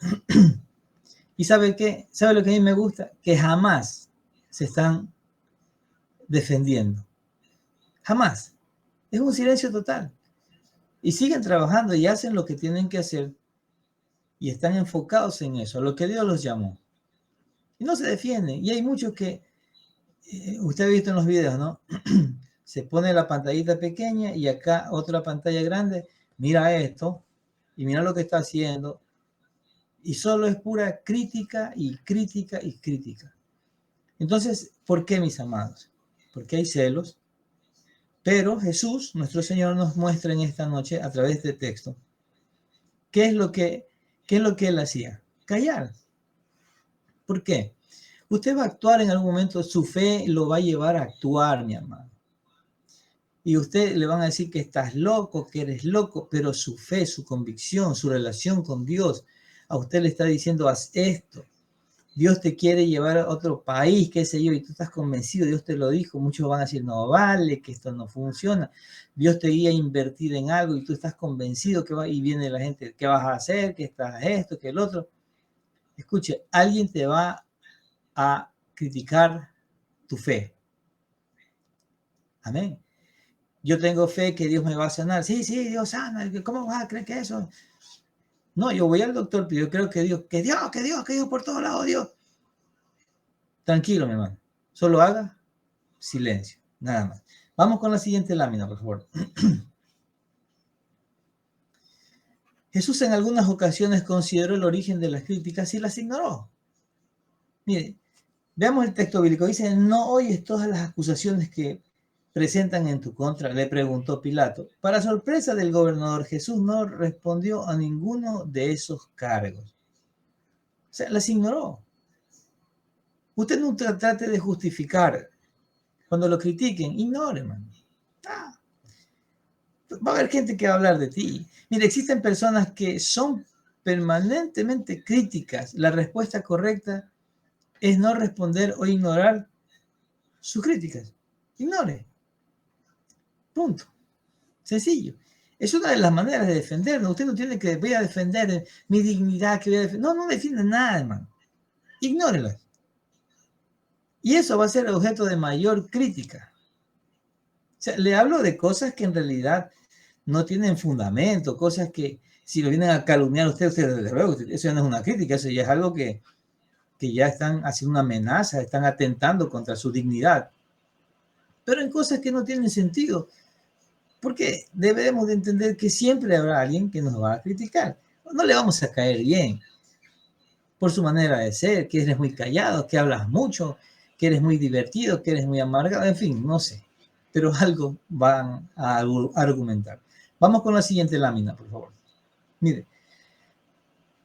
¿Y sabe qué? ¿Sabe lo que a mí me gusta? Que jamás se están defendiendo. Jamás. Es un silencio total. Y siguen trabajando y hacen lo que tienen que hacer y están enfocados en eso, a lo que Dios los llamó. Y no se defienden. Y hay muchos que, usted ha visto en los videos, ¿no? Se pone la pantallita pequeña y acá otra pantalla grande. Mira esto y mira lo que está haciendo. Y solo es pura crítica y crítica y crítica. Entonces, ¿por qué, mis amados? Porque hay celos. Pero Jesús, nuestro Señor, nos muestra en esta noche, a través de este texto, qué es lo que Él hacía. Callar. ¿Por qué? Usted va a actuar en algún momento, su fe lo va a llevar a actuar, mi amado. Y usted le van a decir que estás loco, que eres loco, pero su fe, su convicción, su relación con Dios, a usted le está diciendo, haz esto. Dios te quiere llevar a otro país, qué sé yo, y tú estás convencido, Dios te lo dijo. Muchos van a decir, no vale, que esto no funciona. Dios te guía a invertir en algo y tú estás convencido que va, y viene la gente, ¿qué vas a hacer? ¿Qué estás esto? ¿Qué el otro? Escuche, alguien te va a criticar tu fe. Amén. Yo tengo fe que Dios me va a sanar. Sí, sí, Dios sana. ¿Cómo vas a creer que eso? No, yo voy al doctor, pero yo creo que Dios por todos lados, Dios. Tranquilo, mi hermano. Solo haga silencio, nada más. Vamos con la siguiente lámina, por favor. Jesús en algunas ocasiones consideró el origen de las críticas y las ignoró. Mire, veamos el texto bíblico. Dice, ¿no oyes todas las acusaciones que presentan en tu contra? Le preguntó Pilato. Para sorpresa del gobernador, Jesús no respondió a ninguno de esos cargos. O sea, las ignoró. Usted nunca trate de justificar. Cuando lo critiquen, ignore, man. Va a haber gente que va a hablar de ti. Mire, existen personas que son permanentemente críticas. La respuesta correcta es no responder o ignorar sus críticas. Ignore. Punto. Sencillo. Es una de las maneras de defendernos. Usted no tiene que voy a defender mi dignidad. Que voy a defender. No defiende nada, hermano. Ignórelas. Y eso va a ser objeto de mayor crítica. O sea, le hablo de cosas que en realidad no tienen fundamento, cosas que si lo vienen a calumniar usted desde luego, eso ya no es una crítica, eso ya es algo que ya están haciendo una amenaza, están atentando contra su dignidad. Pero en cosas que no tienen sentido, porque debemos de entender que siempre habrá alguien que nos va a criticar. No le vamos a caer bien por su manera de ser, que eres muy callado, que hablas mucho, que eres muy divertido, que eres muy amargado, en fin, no sé. Pero algo van a argumentar. Vamos con la siguiente lámina, por favor. Mire,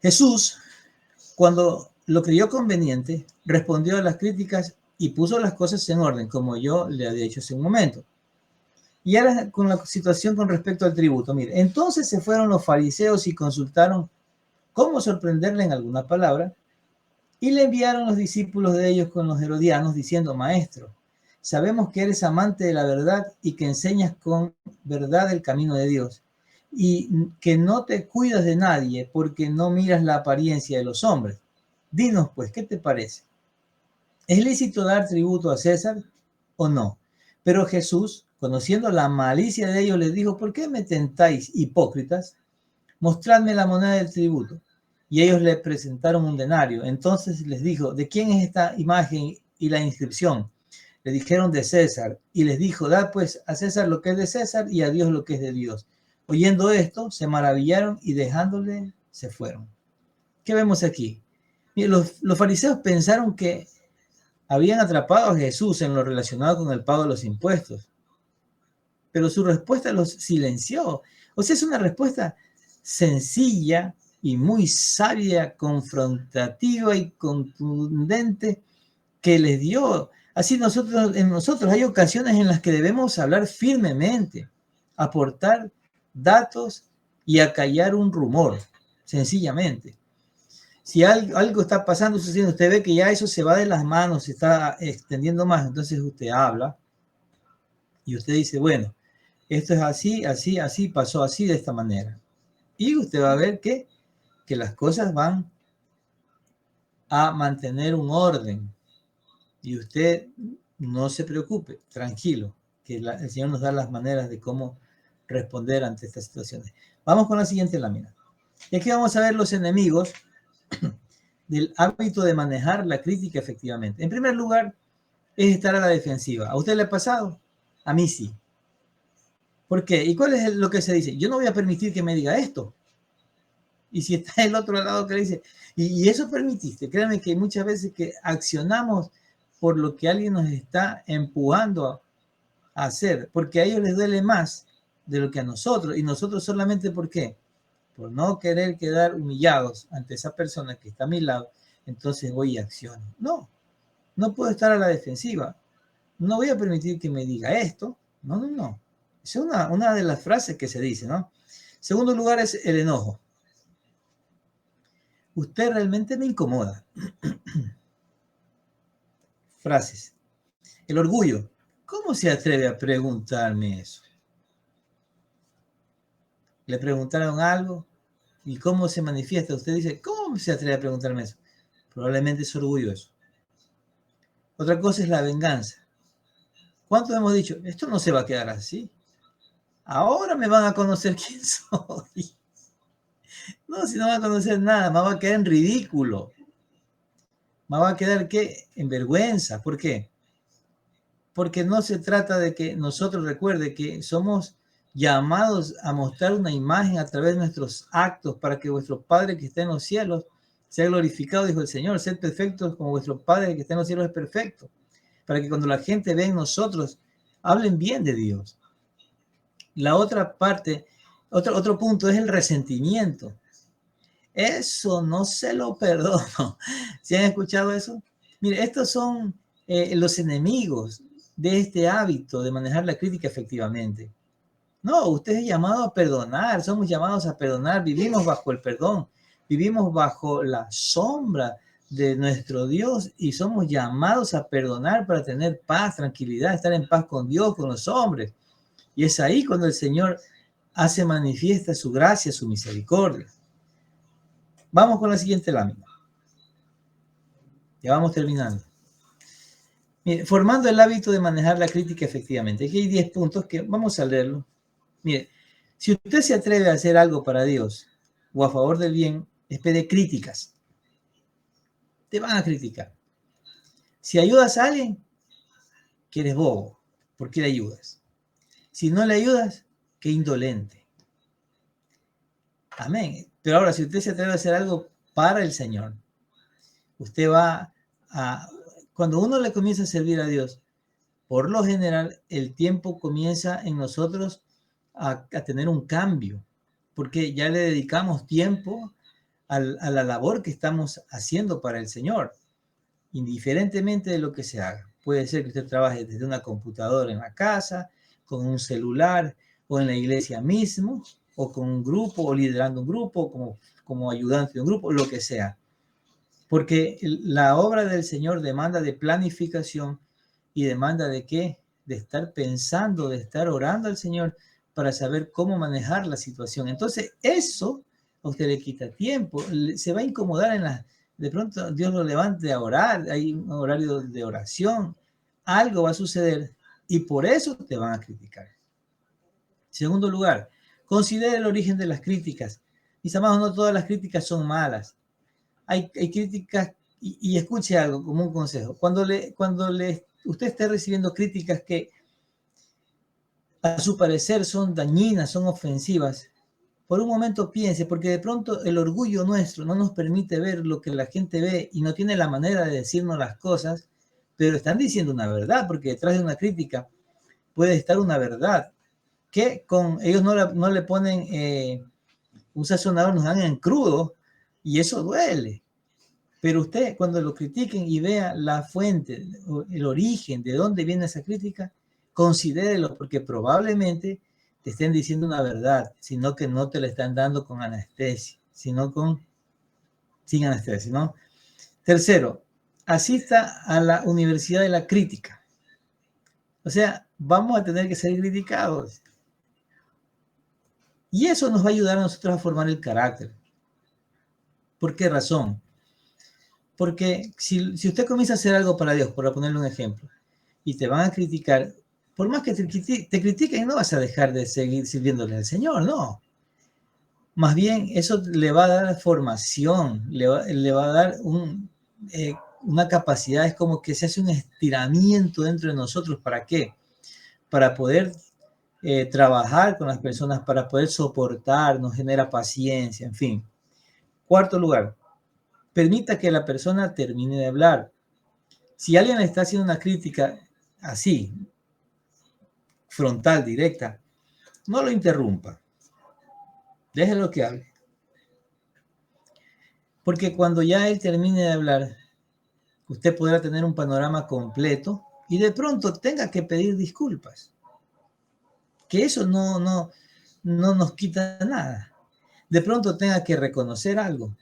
Jesús, cuando lo creyó conveniente, respondió a las críticas y puso las cosas en orden, como yo le había dicho hace un momento. Y ahora con la situación con respecto al tributo. Mire, entonces se fueron los fariseos y consultaron cómo sorprenderle en alguna palabra, y le enviaron los discípulos de ellos con los herodianos, diciendo, Maestro, sabemos que eres amante de la verdad y que enseñas con verdad el camino de Dios, y que no te cuidas de nadie porque no miras la apariencia de los hombres. Dinos, pues, ¿qué te parece? ¿Es lícito dar tributo a César o no? Pero Jesús, conociendo la malicia de ellos, les dijo, ¿por qué me tentáis, hipócritas? Mostradme la moneda del tributo. Y ellos le presentaron un denario. Entonces les dijo, ¿de quién es esta imagen y la inscripción? Le dijeron de César. Y les dijo, da pues a César lo que es de César y a Dios lo que es de Dios. Oyendo esto, se maravillaron y dejándole, se fueron. ¿Qué vemos aquí? Los fariseos pensaron que habían atrapado a Jesús en lo relacionado con el pago de los impuestos. Pero su respuesta los silenció. O sea, es una respuesta sencilla y muy sabia, confrontativa y contundente que les dio. Así en nosotros hay ocasiones en las que debemos hablar firmemente, aportar datos y acallar un rumor, sencillamente. Si algo está pasando, sucediendo, usted ve que ya eso se va de las manos, se está extendiendo más, entonces usted habla y usted dice, bueno, esto es así, así, así, pasó así, de esta manera. Y usted va a ver que las cosas van a mantener un orden. Y usted no se preocupe, tranquilo, que el Señor nos da las maneras de cómo responder ante estas situaciones. Vamos con la siguiente lámina. Y aquí vamos a ver los enemigos del hábito de manejar la crítica efectivamente. En primer lugar, es estar a la defensiva. ¿A usted le ha pasado? A mí sí. ¿Por qué? ¿Y cuál es lo que se dice? Yo no voy a permitir que me diga esto. Y si está el otro lado que le dice, y eso permitiste, créanme que muchas veces que accionamos por lo que alguien nos está empujando a hacer, porque a ellos les duele más de lo que a nosotros, y nosotros solamente ¿por qué? Por no querer quedar humillados ante esa persona que está a mi lado, entonces voy y acciono. No puedo estar a la defensiva. No voy a permitir que me diga esto. No. Es una de las frases que se dice, ¿no? Segundo lugar es el enojo. Usted realmente me incomoda. Frases. El orgullo. ¿Cómo se atreve a preguntarme eso? Le preguntaron algo y cómo se manifiesta. Usted dice, ¿cómo se atreve a preguntarme eso? Probablemente es orgulloso. Otra cosa es la venganza. ¿Cuántos hemos dicho? Esto no se va a quedar así. Ahora me van a conocer quién soy. No, si no van a conocer nada, más va a quedar en ridículo. Más va a quedar, ¿qué? En vergüenza. ¿Por qué? Porque no se trata de que nosotros, recuerde que somos llamados a mostrar una imagen a través de nuestros actos para que vuestro Padre que está en los cielos sea glorificado, dijo el Señor. Sed perfectos como vuestro Padre que está en los cielos es perfecto. Para que cuando la gente ve en nosotros, hablen bien de Dios. La otra parte, otro punto es el resentimiento. Eso no se lo perdono. ¿Sí han escuchado eso? Mire, estos son los enemigos de este hábito de manejar la crítica efectivamente. No, usted es llamado a perdonar, somos llamados a perdonar, vivimos bajo el perdón, vivimos bajo la sombra de nuestro Dios y somos llamados a perdonar para tener paz, tranquilidad, estar en paz con Dios, con los hombres. Y es ahí cuando el Señor hace manifiesta su gracia, su misericordia. Vamos con la siguiente lámina. Ya vamos terminando. Mire, formando el hábito de manejar la crítica efectivamente. Aquí hay 10 puntos que vamos a leerlo. Mire, si usted se atreve a hacer algo para Dios o a favor del bien, espere críticas. Te van a criticar. Si ayudas a alguien, que eres bobo. ¿Por qué le ayudas? Si no le ayudas, que indolente. Amén. Pero ahora, si usted se atreve a hacer algo para el Señor, usted va a... Cuando uno le comienza a servir a Dios, por lo general, el tiempo comienza en nosotros a tener un cambio, porque ya le dedicamos tiempo a la labor que estamos haciendo para el Señor, indiferentemente de lo que se haga. Puede ser que usted trabaje desde una computadora en la casa, con un celular, o en la iglesia mismo, o con un grupo, o liderando un grupo, como ayudante de un grupo, lo que sea. Porque la obra del Señor demanda de planificación y demanda de qué? De estar pensando, de estar orando al Señor para saber cómo manejar la situación. Entonces, eso a usted le quita tiempo, se va a incomodar de pronto Dios lo levante a orar, hay un horario de oración, algo va a suceder y por eso te van a criticar. Segundo lugar, considere el origen de las críticas. Mis amados, no todas las críticas son malas. Hay críticas, y escuche algo como un consejo. Cuando usted esté recibiendo críticas que a su parecer son dañinas, son ofensivas, por un momento piense, porque de pronto el orgullo nuestro no nos permite ver lo que la gente ve y no tiene la manera de decirnos las cosas, pero están diciendo una verdad, porque detrás de una crítica puede estar una verdad, que ellos no le ponen un sazonador, nos dan en crudo y eso duele. Pero usted, cuando lo critiquen y vea la fuente, el origen, de dónde viene esa crítica, considérelo, porque probablemente te estén diciendo una verdad, sino que no te la están dando con anestesia, sino sin anestesia, ¿no? Tercero, asista a la Universidad de la Crítica. O sea, vamos a tener que ser criticados. Y eso nos va a ayudar a nosotros a formar el carácter. ¿Por qué razón? Porque si usted comienza a hacer algo para Dios, por ponerle un ejemplo, y te van a criticar, por más que te critiquen, no vas a dejar de seguir sirviéndole al Señor, no. Más bien, eso le va a dar formación, le va a dar una capacidad, es como que se hace un estiramiento dentro de nosotros. ¿Para qué? Para poder trabajar con las personas, para poder soportar, nos genera paciencia, en fin. Cuarto lugar, permita que la persona termine de hablar. Si alguien le está haciendo una crítica así, frontal, directa, no lo interrumpa. Déjelo que hable. Porque cuando ya él termine de hablar, usted podrá tener un panorama completo y de pronto tenga que pedir disculpas. que eso no nos quita nada. De pronto tenga que reconocer algo.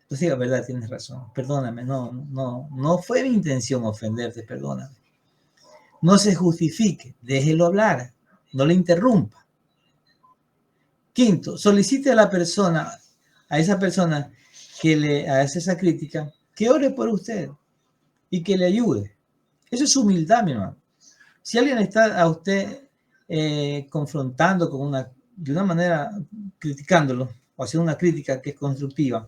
Pues diga, verdad, tienes razón, perdóname, no fue mi intención ofenderte, perdóname. No se justifique, déjelo hablar, no le interrumpa. Quinto, solicite a la persona, a esa persona que le hace esa crítica, que ore por usted y que le ayude. Eso es humildad, mi hermano. Si alguien está a usted confrontando de una manera, criticándolo, o haciendo una crítica que es constructiva,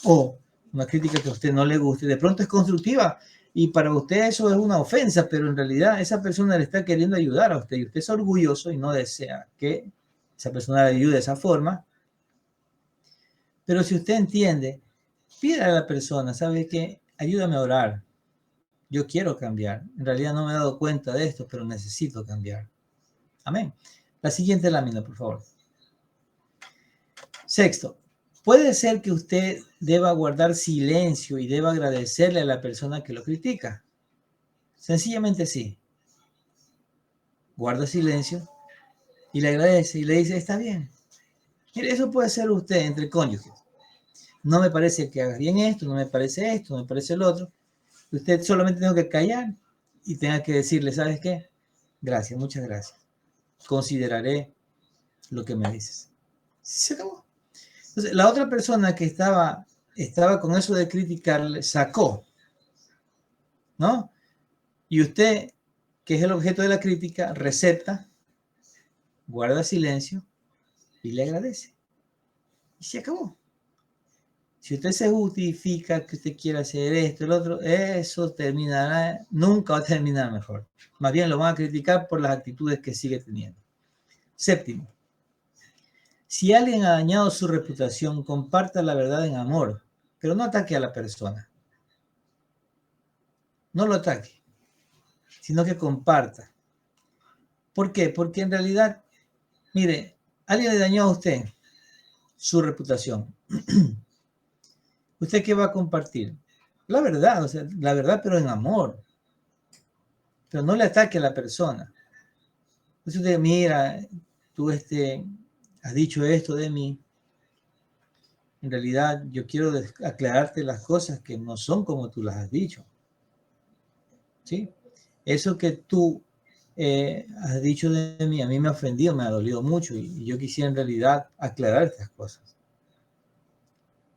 o una crítica que a usted no le guste, de pronto es constructiva, y para usted eso es una ofensa, pero en realidad esa persona le está queriendo ayudar a usted, y usted es orgulloso y no desea que esa persona le ayude de esa forma. Pero si usted entiende, pida a la persona, ¿sabe qué? Ayúdame a orar. Yo quiero cambiar. En realidad no me he dado cuenta de esto, pero necesito cambiar. Amén. La siguiente lámina, por favor. Sexto, puede ser que usted deba guardar silencio y deba agradecerle a la persona que lo critica. Sencillamente sí. Guarda silencio y le agradece y le dice, está bien. Mire, eso puede ser usted entre cónyuges. No me parece que hagas bien esto, no me parece esto, no me parece el otro. Usted solamente tiene que callar y tenga que decirle, ¿sabes qué? Gracias, muchas gracias. Consideraré lo que me dices. Se acabó. Entonces, la otra persona que estaba con eso de criticarle, sacó, ¿no? Y usted, que es el objeto de la crítica, recepta, guarda silencio y le agradece. Y se acabó. Si usted se justifica que usted quiere hacer esto, el otro, eso terminará, nunca va a terminar mejor. Más bien lo van a criticar por las actitudes que sigue teniendo. Séptimo, si alguien ha dañado su reputación, comparta la verdad en amor, pero no ataque a la persona. No lo ataque, sino que comparta. ¿Por qué? Porque en realidad, mire, alguien le dañó a usted su reputación. ¿Usted qué va a compartir? La verdad, o sea, la verdad, pero en amor. Pero no le ataque a la persona. Entonces usted, mira, tú has dicho esto de mí. En realidad, yo quiero aclararte las cosas que no son como tú las has dicho. ¿Sí? Eso que tú has dicho de mí, a mí me ha ofendido, me ha dolido mucho y yo quisiera en realidad aclarar estas cosas.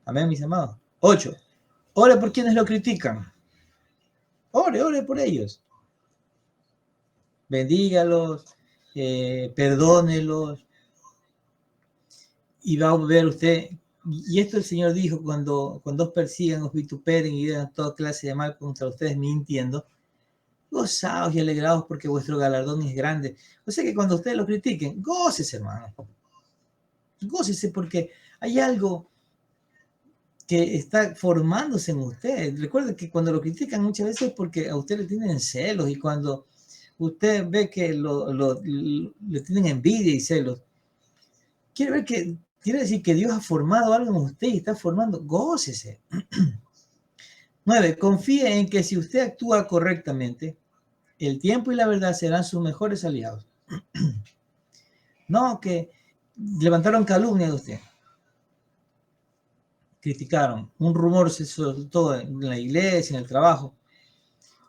Amén, mis amados. 8. Ore por quienes lo critican. Ore por ellos. Bendígalos, perdónelos. Y va a ver usted, y esto el Señor dijo, cuando os persigan, os vituperen y digan toda clase de mal contra ustedes mintiendo, gozaos y alegraos porque vuestro galardón es grande. O sea que cuando ustedes lo critiquen, gócese, hermano. Gócese porque hay algo que está formándose en usted. Recuerde que cuando lo critican muchas veces es porque a usted le tienen celos, y cuando usted ve que le tienen envidia y celos, quiere decir que Dios ha formado algo en usted y está formando, gócese. 9. Confíe en que si usted actúa correctamente, el tiempo y la verdad serán sus mejores aliados. No, que levantaron calumnia de usted. Criticaron. Un rumor se soltó en la iglesia, en el trabajo.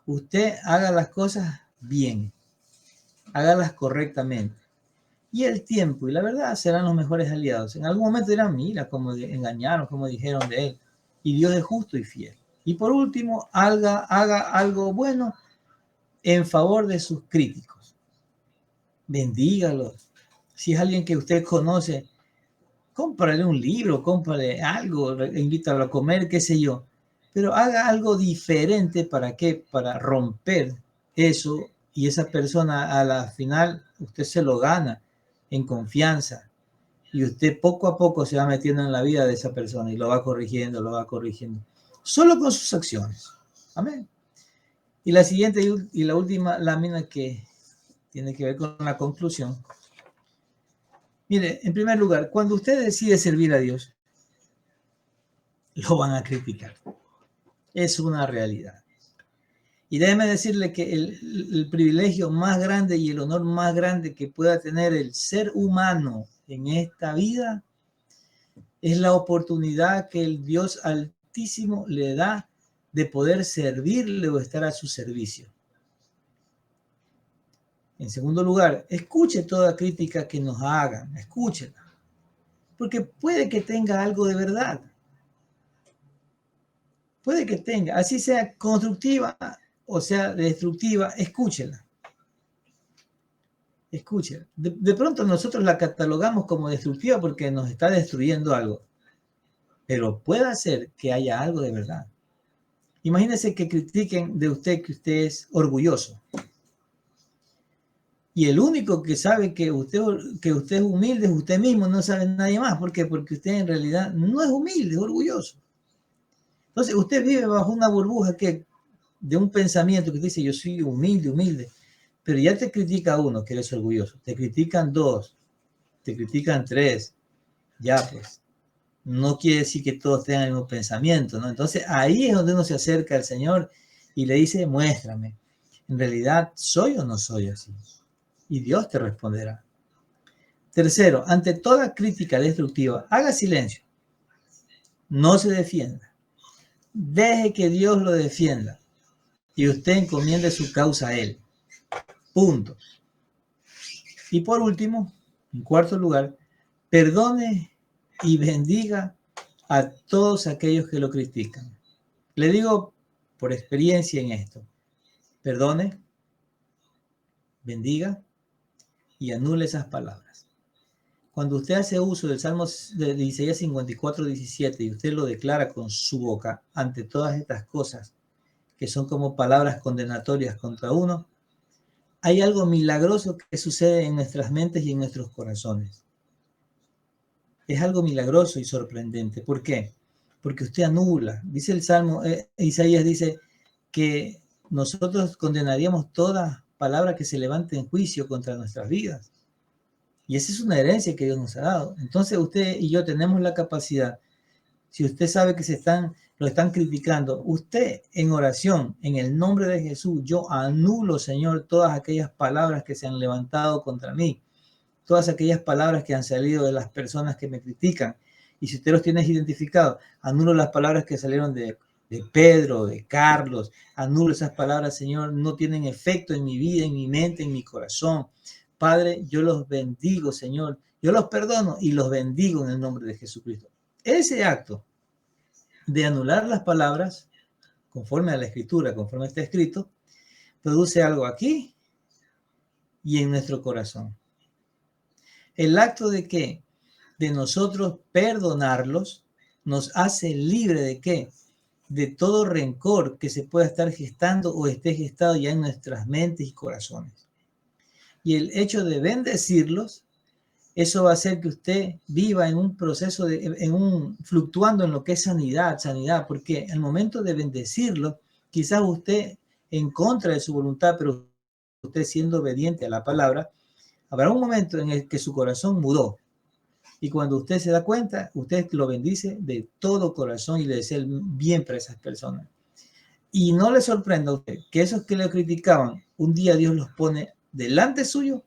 Usted haga las cosas bien. Hágalas correctamente. Y el tiempo y la verdad serán los mejores aliados. En algún momento dirán, mira cómo engañaron, cómo dijeron de él. Y Dios es justo y fiel. Y por último, haga algo bueno en favor de sus críticos. Bendígalos. Si es alguien que usted conoce, cómprale un libro, cómprale algo, invítalo a comer, qué sé yo. Pero haga algo diferente. ¿Para qué? Para romper eso, y esa persona a la final usted se lo gana en confianza. Y usted poco a poco se va metiendo en la vida de esa persona y lo va corrigiendo, solo con sus acciones. Amén. Y la siguiente y la última lámina, que tiene que ver con la conclusión. Mire, en primer lugar, cuando usted decide servir a Dios, lo van a criticar. Es una realidad. Y déjeme decirle que el privilegio más grande y el honor más grande que pueda tener el ser humano en esta vida es la oportunidad que el Dios Altísimo le da de poder servirle o estar a su servicio. En segundo lugar, escuche toda crítica que nos hagan, escúchela, porque puede que tenga algo de verdad. Puede que tenga, así sea constructiva o sea destructiva, escúchela. Escúchela. De pronto nosotros la catalogamos como destructiva porque nos está destruyendo algo, pero puede ser que haya algo de verdad. Imagínese que critiquen de usted que usted es orgulloso. Y el único que sabe que usted es humilde es usted mismo, no sabe nadie más. ¿Por qué? Porque usted en realidad no es humilde, es orgulloso. Entonces usted vive bajo una burbuja de un pensamiento que dice yo soy humilde, pero ya te critica uno que eres orgulloso, te critican dos, te critican tres, ya pues, no quiere decir que todos tengan el mismo pensamiento, ¿no? Entonces ahí es donde uno se acerca al Señor y le dice, muéstrame, ¿en realidad soy o no soy así? Y Dios te responderá. Tercero, ante toda crítica destructiva, haga silencio, no se defienda, deje que Dios lo defienda y usted encomiende su causa a Él. Punto. Y por último, en cuarto lugar, perdone y bendiga a todos aquellos que lo critican. Le digo por experiencia en esto, perdone, bendiga y anule esas palabras. Cuando usted hace uso del Salmo de Isaías 54, 17 y usted lo declara con su boca ante todas estas cosas que son como palabras condenatorias contra uno, hay algo milagroso que sucede en nuestras mentes y en nuestros corazones. Es algo milagroso y sorprendente. ¿Por qué? Porque usted anula. Dice el Salmo, Isaías dice que nosotros condenaríamos toda palabra que se levante en juicio contra nuestras vidas. Y esa es una herencia que Dios nos ha dado. Entonces usted y yo tenemos la capacidad, si usted sabe que lo están criticando, usted en oración, en el nombre de Jesús, yo anulo, Señor, todas aquellas palabras que se han levantado contra mí, todas aquellas palabras que han salido de las personas que me critican. Y si usted los tiene identificados, anulo las palabras que salieron de Pedro, de Carlos, anulo esas palabras, Señor, no tienen efecto en mi vida, en mi mente, en mi corazón. Padre, yo los bendigo, Señor. Yo los perdono y los bendigo en el nombre de Jesucristo. Ese acto de anular las palabras, conforme a la Escritura, conforme está escrito, produce algo aquí y en nuestro corazón. El acto de que de nosotros perdonarlos nos hace libre de qué? De todo rencor que se pueda estar gestando o esté gestado ya en nuestras mentes y corazones. Y el hecho de bendecirlos, eso va a hacer que usted viva en un proceso, fluctuando en lo que es sanidad, porque al momento de bendecirlo, quizás usted en contra de su voluntad, pero usted siendo obediente a la palabra, habrá un momento en el que su corazón mudó. Y cuando usted se da cuenta, usted lo bendice de todo corazón y le desea el bien para esas personas. Y no le sorprenda a usted que esos que le criticaban, un día Dios los pone delante suyo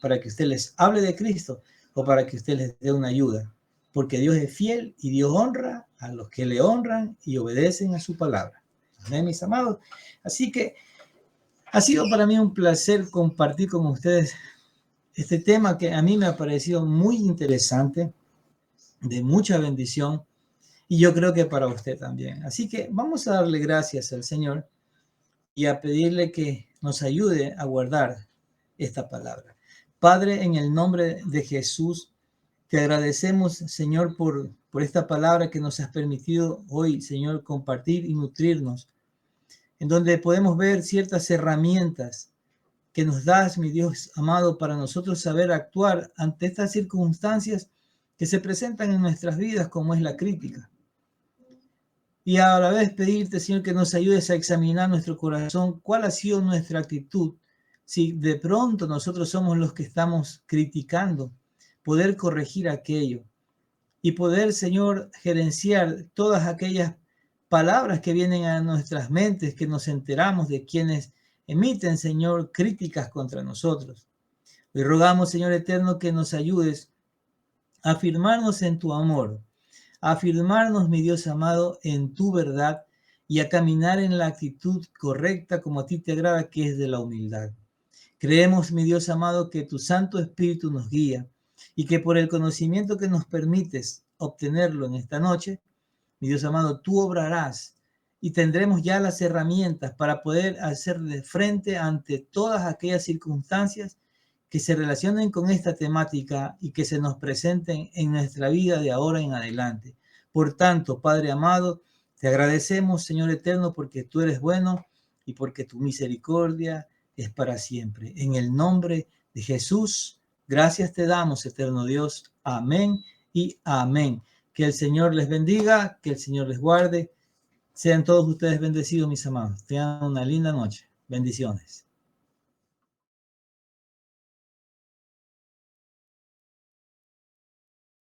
para que usted les hable de Cristo o para que usted les dé una ayuda. Porque Dios es fiel y Dios honra a los que le honran y obedecen a su palabra. Amén, mis amados. Así que ha sido para mí un placer compartir con ustedes este tema que a mí me ha parecido muy interesante, de mucha bendición, y yo creo que para usted también. Así que vamos a darle gracias al Señor y a pedirle que nos ayude a guardar esta palabra. Padre, en el nombre de Jesús, te agradecemos, Señor, por esta palabra que nos has permitido hoy, Señor, compartir y nutrirnos, en donde podemos ver ciertas herramientas que nos das, mi Dios amado, para nosotros saber actuar ante estas circunstancias que se presentan en nuestras vidas, como es la crítica. Y a la vez pedirte, Señor, que nos ayudes a examinar nuestro corazón, cuál ha sido nuestra actitud. Si de pronto nosotros somos los que estamos criticando, poder corregir aquello y poder, Señor, gerenciar todas aquellas palabras que vienen a nuestras mentes, que nos enteramos de quienes emiten, Señor, críticas contra nosotros. Hoy rogamos, Señor eterno, que nos ayudes a afirmarnos en tu amor, a afirmarnos, mi Dios amado, en tu verdad y a caminar en la actitud correcta como a ti te agrada, que es de la humildad. Creemos, mi Dios amado, que tu Santo Espíritu nos guía y que por el conocimiento que nos permites obtenerlo en esta noche, mi Dios amado, tú obrarás y tendremos ya las herramientas para poder hacerle frente ante todas aquellas circunstancias que se relacionen con esta temática y que se nos presenten en nuestra vida de ahora en adelante. Por tanto, Padre amado, te agradecemos, Señor eterno, porque tú eres bueno y porque tu misericordia es para siempre. En el nombre de Jesús, gracias te damos, eterno Dios. Amén y amén. Que el Señor les bendiga, que el Señor les guarde. Sean todos ustedes bendecidos, mis amados. Tengan una linda noche. Bendiciones.